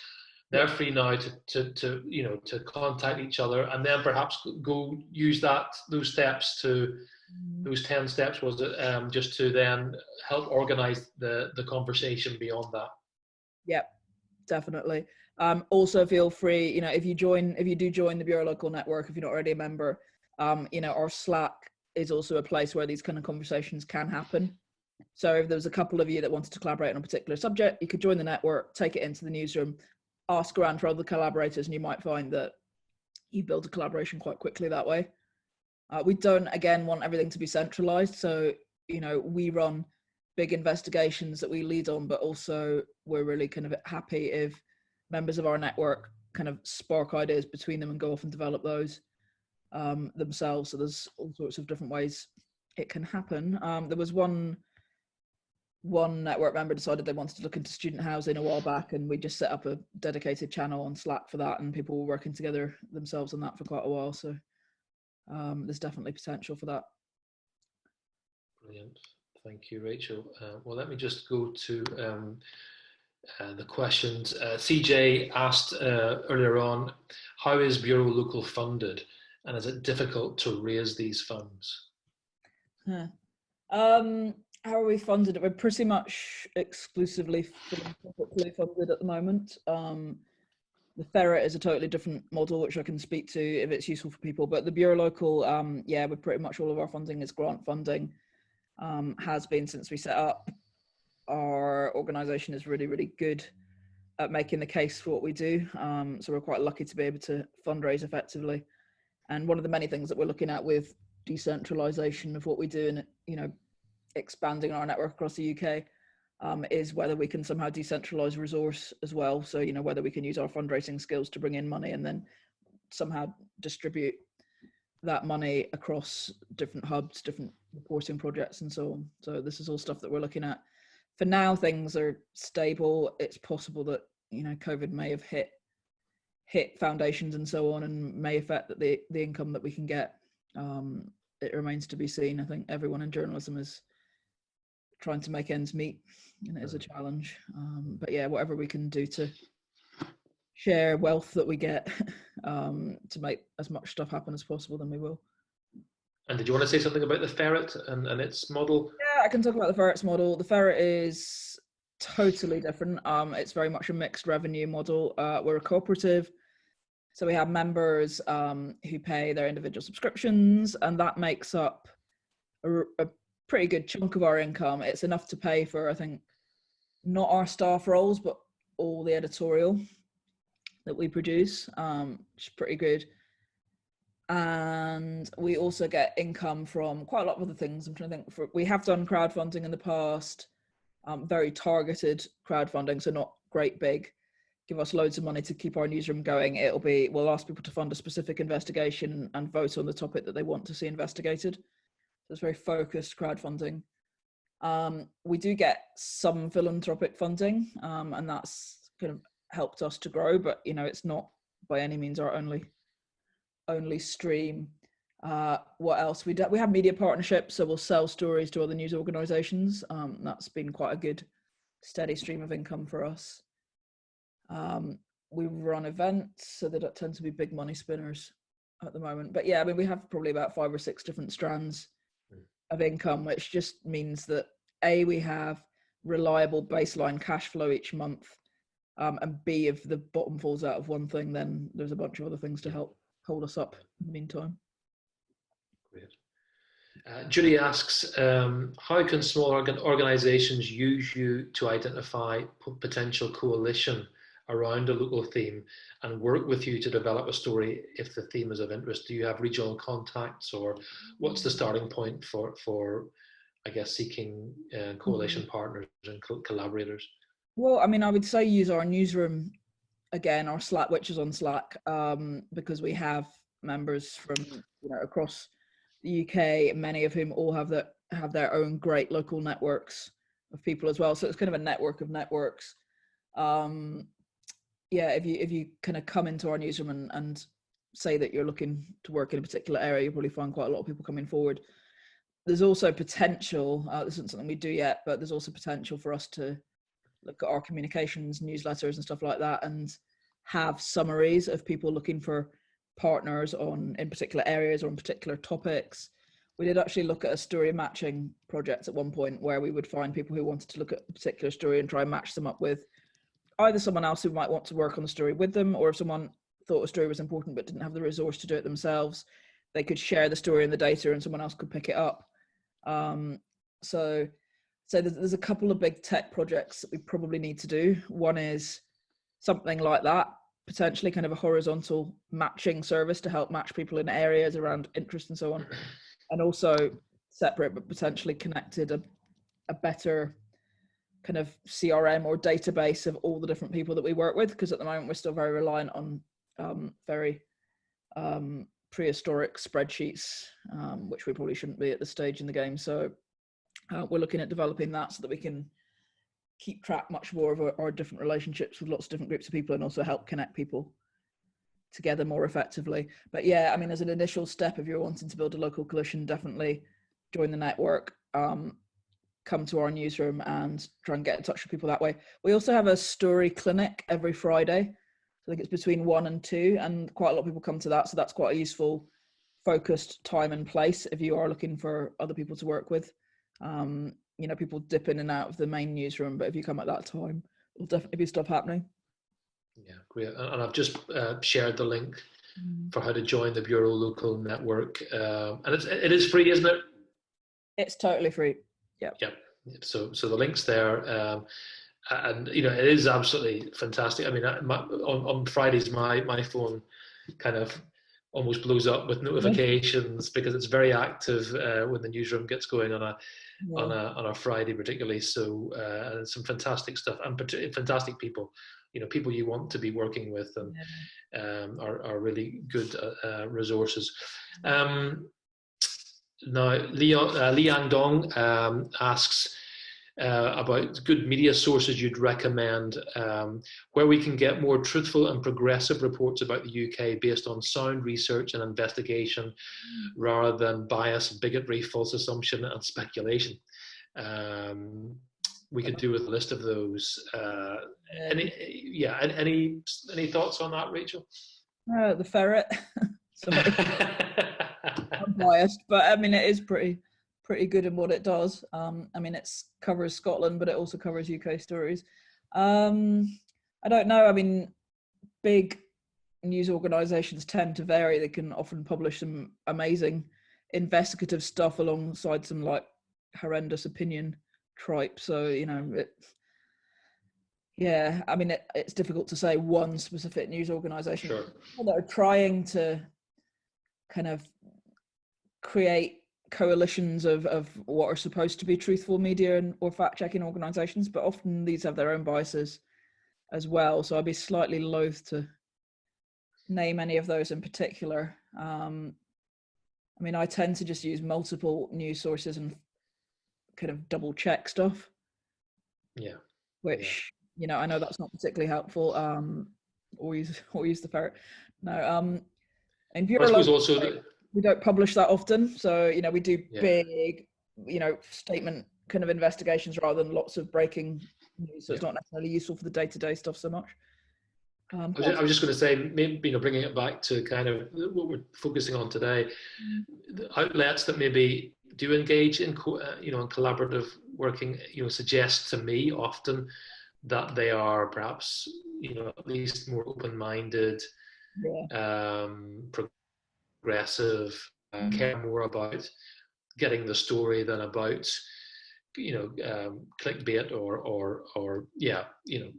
They're free now to contact each other, and then perhaps go use those steps to those 10 steps, was it, just to then help organize the conversation beyond that. Yep, definitely. Also feel free, you know, if you do join the Bureau Local network, if you're not already a member, you know, our Slack is also a place where these kind of conversations can happen. So if there was a couple of you that wanted to collaborate on a particular subject, you could join the network, take it into the newsroom, ask around for other collaborators, and you might find that you build a collaboration quite quickly that way. We don't, again, want everything to be centralized. So, you know, we run big investigations that we lead on, but also we're really kind of happy if members of our network kind of spark ideas between them and go off and develop those themselves. So there's all sorts of different ways it can happen. There was one network member decided they wanted to look into student housing a while back, and we just set up a dedicated channel on Slack for that, and people were working together themselves on that for quite a while. So there's definitely potential for that. Brilliant. Thank you, Rachel. Well, let me just go to the questions. CJ asked earlier on, how is Bureau Local funded, and is it difficult to raise these funds? How are we funded? We're pretty much exclusively funded at the moment. The Ferret is a totally different model, which I can speak to if it's useful for people. But the Bureau Local, yeah, we're pretty much all of our funding is grant funding, has been since we set up. Our organisation is really, really good at making the case for what we do. So we're quite lucky to be able to fundraise effectively. And one of the many things that we're looking at with decentralisation of what we do and, you know, expanding our network across the UK is whether we can somehow decentralise resource as well. So, you know, whether we can use our fundraising skills to bring in money and then somehow distribute that money across different hubs, different reporting projects and so on. So this is all stuff that we're looking at. For now, things are stable. It's possible that, you know, COVID may have hit foundations and so on, and may affect the income that we can get. It remains to be seen. I think everyone in journalism is trying to make ends meet, and it is a challenge. But yeah, whatever we can do to share wealth that we get to make as much stuff happen as possible, then we will. And did you want to say something about the Ferret and its model? Yeah, I can talk about the Ferret's model. The Ferret is totally different. It's very much a mixed revenue model. We're a cooperative, so we have members who pay their individual subscriptions, and that makes up a pretty good chunk of our income. It's enough to pay for, I think, not our staff roles, but all the editorial. that we produce, which is pretty good. And we also get income from quite a lot of other things. I'm trying to think. We have done crowdfunding in the past, very targeted crowdfunding, so not great big. Give us loads of money to keep our newsroom going. We'll ask people to fund a specific investigation and vote on the topic that they want to see investigated. So it's very focused crowdfunding. We do get some philanthropic funding, and that's kind of helped us to grow, but it's not by any means our only stream. What else? We have media partnerships, so we'll sell stories to other news organizations. That's been quite a good steady stream of income for us. We run events, so they don't tend to be big money spinners at the moment, but yeah, I mean, we have probably about 5 or 6 different strands of income, which just means that we have reliable baseline cash flow each month, and B, if the bottom falls out of one thing, then there's a bunch of other things to help hold us up in the meantime. Great. Judy asks, how can small organizations use you to identify potential coalition around a local theme and work with you to develop a story if the theme is of interest? Do you have regional contacts, or what's the starting point for I guess, seeking coalition partners and collaborators? Well, I mean, I would say use our newsroom, again, our Slack, which is on Slack, because we have members from across the UK, many of whom all have their own great local networks of people as well. So it's kind of a network of networks. Yeah, if you kind of come into our newsroom and say that you're looking to work in a particular area, you'll probably find quite a lot of people coming forward. There's also potential, this isn't something we do yet, but there's also potential for us to look at our communications, newsletters and stuff like that, and have summaries of people looking for partners in particular areas or on particular topics. We did actually look at a story matching project at one point, where we would find people who wanted to look at a particular story and try and match them up with either someone else who might want to work on the story with them, or if someone thought a story was important but didn't have the resource to do it themselves, they could share the story and the data and someone else could pick it up. So there's a couple of big tech projects that we probably need to do. One is something like that, potentially kind of a horizontal matching service to help match people in areas around interest and so on, and also separate but potentially connected, a better kind of CRM or database of all the different people that we work with, because at the moment we're still very reliant on very prehistoric spreadsheets, which we probably shouldn't be at this stage in the game. So we're looking at developing that so that we can keep track much more of our different relationships with lots of different groups of people, and also help connect people together more effectively. But yeah, I mean, as an initial step, if you're wanting to build a local coalition, definitely join the network, come to our newsroom and try and get in touch with people that way. We also have a story clinic every Friday. I think it's between 1 and 2, and quite a lot of people come to that. So that's quite a useful, focused time and place if you are looking for other people to work with. People dip in and out of the main newsroom, but if you come at that time, there'll definitely be stuff happening. Yeah, great. And I've just shared the link for how to join the Bureau local network. And it is free, isn't it? It's totally free. Yeah. Yeah. So the link's there. And it is absolutely fantastic. I mean, on Fridays, my phone kind of almost blows up with notifications because it's very active when the newsroom gets going on a Friday, particularly. So and some fantastic stuff and fantastic people. People you want to be working with, and are really good resources. Now, Liang Dong asks about good media sources you'd recommend, where we can get more truthful and progressive reports about the UK based on sound research and investigation, rather than bias, bigotry, false assumption, and speculation. We could do with a list of those. Any thoughts on that, Rachel? The Ferret. I'm biased, but I mean, it is pretty good in what it does. I mean, it covers Scotland, but it also covers UK stories. I don't know. I mean, big news organisations tend to vary. They can often publish some amazing investigative stuff alongside some like horrendous opinion tripe. So Yeah, I mean, it's difficult to say one specific news organisation. Sure. That are trying to kind of create coalitions of what are supposed to be truthful media or fact-checking organisations, but often these have their own biases as well. So I'd be slightly loath to name any of those in particular. I mean, I tend to just use multiple news sources and kind of double check stuff. Yeah. Which, you know, I know that's not particularly helpful. Or use the Ferret. No. And I suppose also we don't publish that often, so you know we do Yeah. big, you know, statement kind of investigations rather than lots of breaking news. So it's not necessarily useful for the day-to-day stuff so much. I was just going to say, maybe, you know, bringing it back to kind of what we're focusing on today, the outlets that maybe do engage in you know, in collaborative working, you know, suggest to me often that they are perhaps, you know, at least more open-minded, progressive, care more about getting the story than about, you know, clickbait or yeah, you know,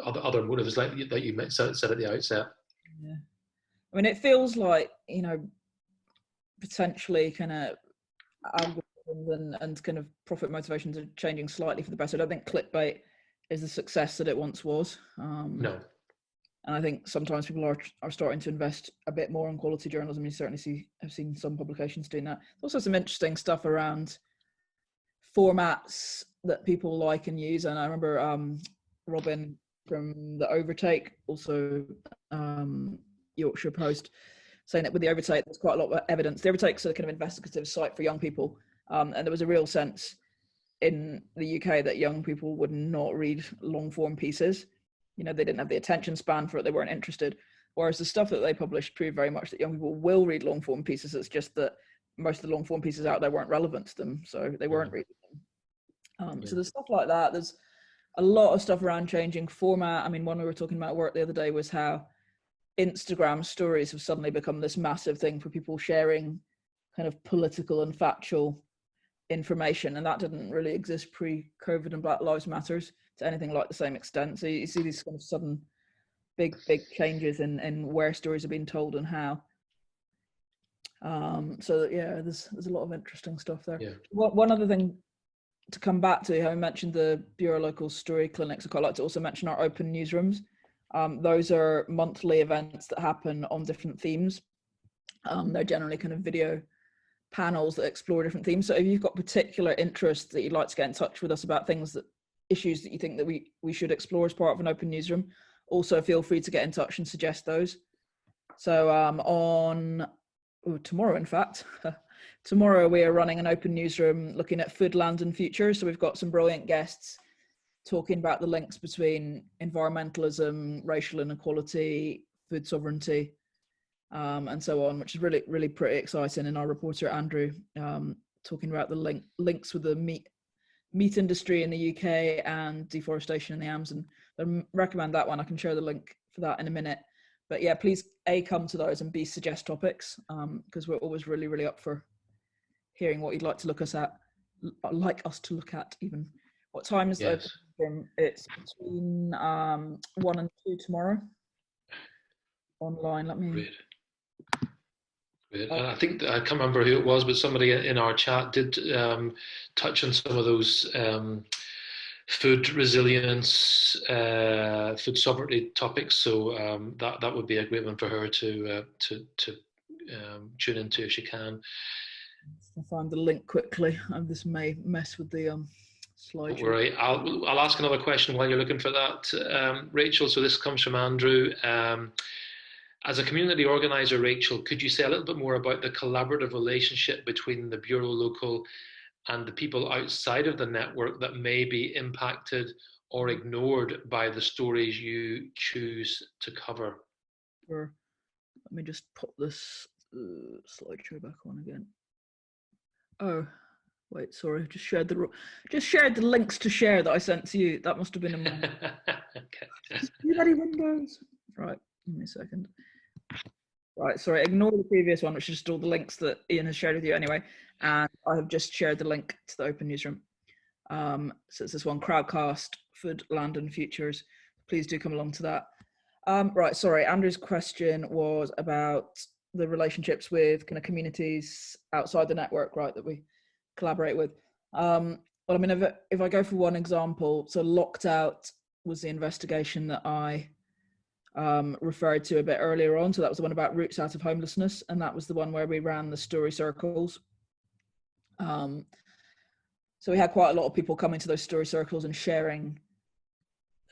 other motives like that you said at the outset. Yeah, I mean, it feels like, you know, potentially kind of algorithms and kind of profit motivations are changing slightly for the better. I don't think clickbait is the success that it once was. No. And I think sometimes people are starting to invest a bit more in quality journalism. You certainly have seen some publications doing that. There's also some interesting stuff around formats that people like and use. And I remember Robin from The Overtake, also Yorkshire Post, saying that with The Overtake, there's quite a lot of evidence. The Overtake's a kind of investigative site for young people. And there was a real sense in the UK that young people would not read long form pieces. You know, they didn't have the attention span for it. They weren't interested. Whereas the stuff that they published proved very much that young people will read long form pieces. It's just that most of the long form pieces out there weren't relevant to them. So they weren't reading them. So there's stuff like that. There's a lot of stuff around changing format. I mean, one we were talking about at work the other day was how Instagram stories have suddenly become this massive thing for people sharing kind of political and factual information, and that didn't really exist pre-COVID and Black Lives Matters to anything like the same extent. So you see these kind of sudden big changes in where stories are being told and how. So yeah, there's a lot of interesting stuff there. One other thing to come back to, I mentioned the Bureau Local Story Clinics. I'd quite like to also mention our open newsrooms. Those are monthly events that happen on different themes. They're generally kind of video panels that explore different themes. So if you've got particular interests that you'd like to get in touch with us about issues that you think that we should explore as part of an open newsroom, also feel free to get in touch and suggest those. So tomorrow, in fact, tomorrow we are running an open newsroom looking at food, land and future. So we've got some brilliant guests talking about the links between environmentalism, racial inequality, food sovereignty, and so on, which is really, really pretty exciting. And our reporter, Andrew, talking about the links with the meat industry in the UK and deforestation in the Amazon. I recommend that one. I can share the link for that in a minute. But yeah, please come to those and suggest topics, because we're always really, really up for hearing what you'd like to look us to look at even. What time is the open? It's between 1 and 2 tomorrow. Online. Let me. Great. I think I can't remember who it was, but somebody in our chat did touch on some of those food resilience, food sovereignty topics. So that would be a great one for her to tune into if she can. I'll find the link quickly. This may mess with the slide. Right. I'll ask another question while you're looking for that, Rachel. So this comes from Andrew. As a community organizer, Rachel, could you say a little bit more about the collaborative relationship between the Bureau Local and the people outside of the network that may be impacted or ignored by the stories you choose to cover? Sure. Let me just pop this slideshow back on again. Oh, wait, sorry, just shared the links to share that I sent to you. That must have been in my too many windows. Right, give me a second. Right, sorry, ignore the previous one, which is just all the links that Ian has shared with you anyway. And I have just shared the link to the open newsroom. So it's this one, Crowdcast, Food, Land and Futures. Please do come along to that. Right, sorry, Andrew's question was about the relationships with kind of communities outside the network, right, that we collaborate with. Well, I mean, if I go for one example, so Locked Out was the investigation that I referred to a bit earlier on. So that was the one about routes out of homelessness, and that was the one where we ran the story circles. So we had quite a lot of people coming to those story circles and sharing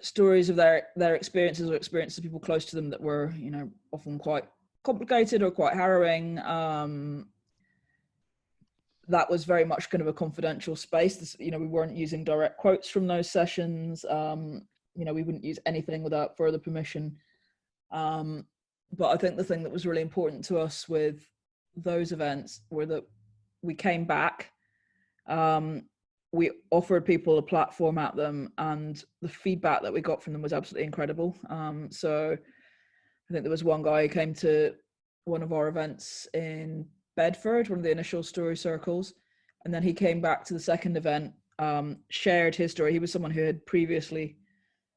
stories of their experiences or experiences of people close to them that were, you know, often quite complicated or quite harrowing. That was very much kind of a confidential space. This, you know, we weren't using direct quotes from those sessions. You know, we wouldn't use anything without further permission. But I think the thing that was really important to us with those events were that we came back, we offered people a platform at them, and the feedback that we got from them was absolutely incredible. So I think there was one guy who came to one of our events in Bedford, one of the initial story circles, and then he came back to the second event, shared his story. He was someone who had previously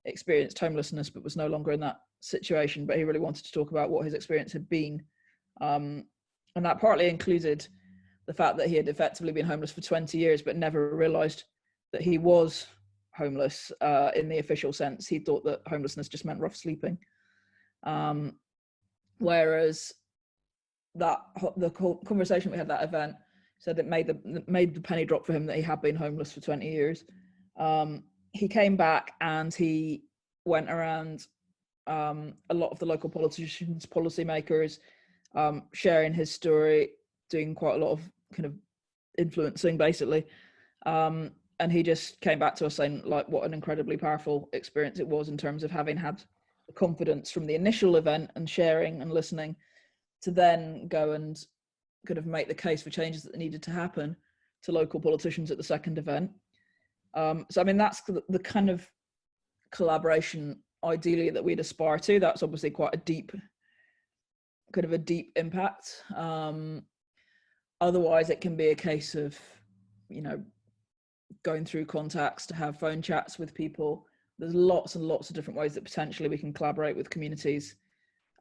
experienced homelessness but was no longer in that situation, but he really wanted to talk about what his experience had been. And that partly included the fact that he had effectively been homeless for 20 years but never realized that he was homeless in the official sense. He thought that homelessness just meant rough sleeping. Whereas the conversation we had at that event said it made the penny drop for him that he had been homeless for 20 years. He came back and he went around a lot of the local politicians, policymakers, sharing his story, doing quite a lot of kind of influencing basically. And he just came back to us saying like what an incredibly powerful experience it was in terms of having had the confidence from the initial event and sharing and listening to then go and kind of make the case for changes that needed to happen to local politicians at the second event. So I mean, that's the kind of collaboration ideally that we'd aspire to. That's obviously quite a deep impact. Otherwise it can be a case of, you know, going through contacts to have phone chats with people. There's lots and lots of different ways that potentially we can collaborate with communities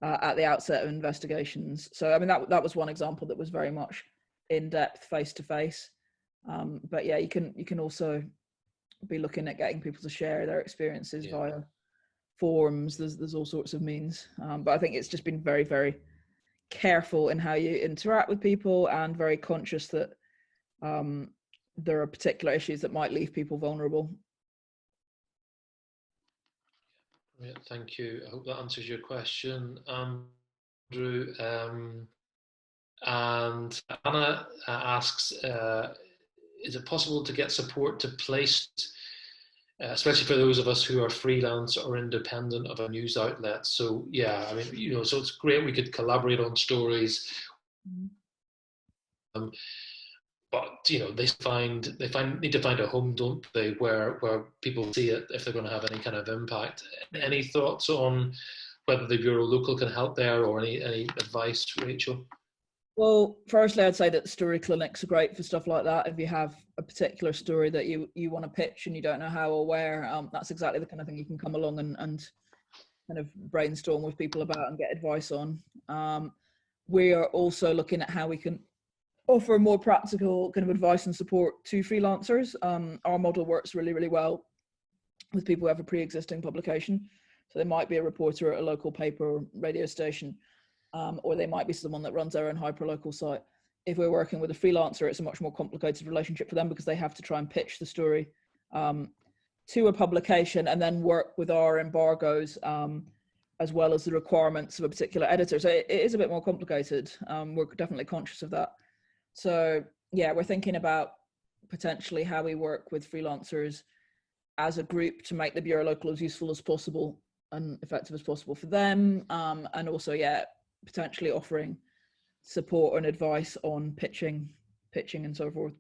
at the outset of investigations. So I mean, that was one example that was very much in depth, face to face. But yeah, you can also be looking at getting people to share their experiences via forums. There's all sorts of means. But I think it's just been very, very careful in how you interact with people and very conscious that there are particular issues that might leave people vulnerable. Yeah, thank you. I hope that answers your question, Andrew. And Anna asks, is it possible to get support to place, especially for those of us who are freelance or independent of a news outlet? So yeah, I mean, you know, so it's great we could collaborate on stories. But you know, they need to find a home, don't they, where people see it if they're going to have any kind of impact. Any thoughts on whether the Bureau Local can help there, or any advice, Rachel? Well, firstly, I'd say that story clinics are great for stuff like that. If you have a particular story that you want to pitch and you don't know how or where, that's exactly the kind of thing you can come along and kind of brainstorm with people about and get advice on. We are also looking at how we can offer more practical kind of advice and support to freelancers. Our model works really, really well with people who have a pre-existing publication. So they might be a reporter at a local paper or radio station, or they might be someone that runs their own hyperlocal site. If we're working with a freelancer, it's a much more complicated relationship for them because they have to try and pitch the story to a publication and then work with our embargoes as well as the requirements of a particular editor. So it is a bit more complicated. We're definitely conscious of that. So yeah, we're thinking about potentially how we work with freelancers as a group to make the Bureau Local as useful as possible and effective as possible for them. And also, yeah, potentially offering support and advice on pitching and so forth.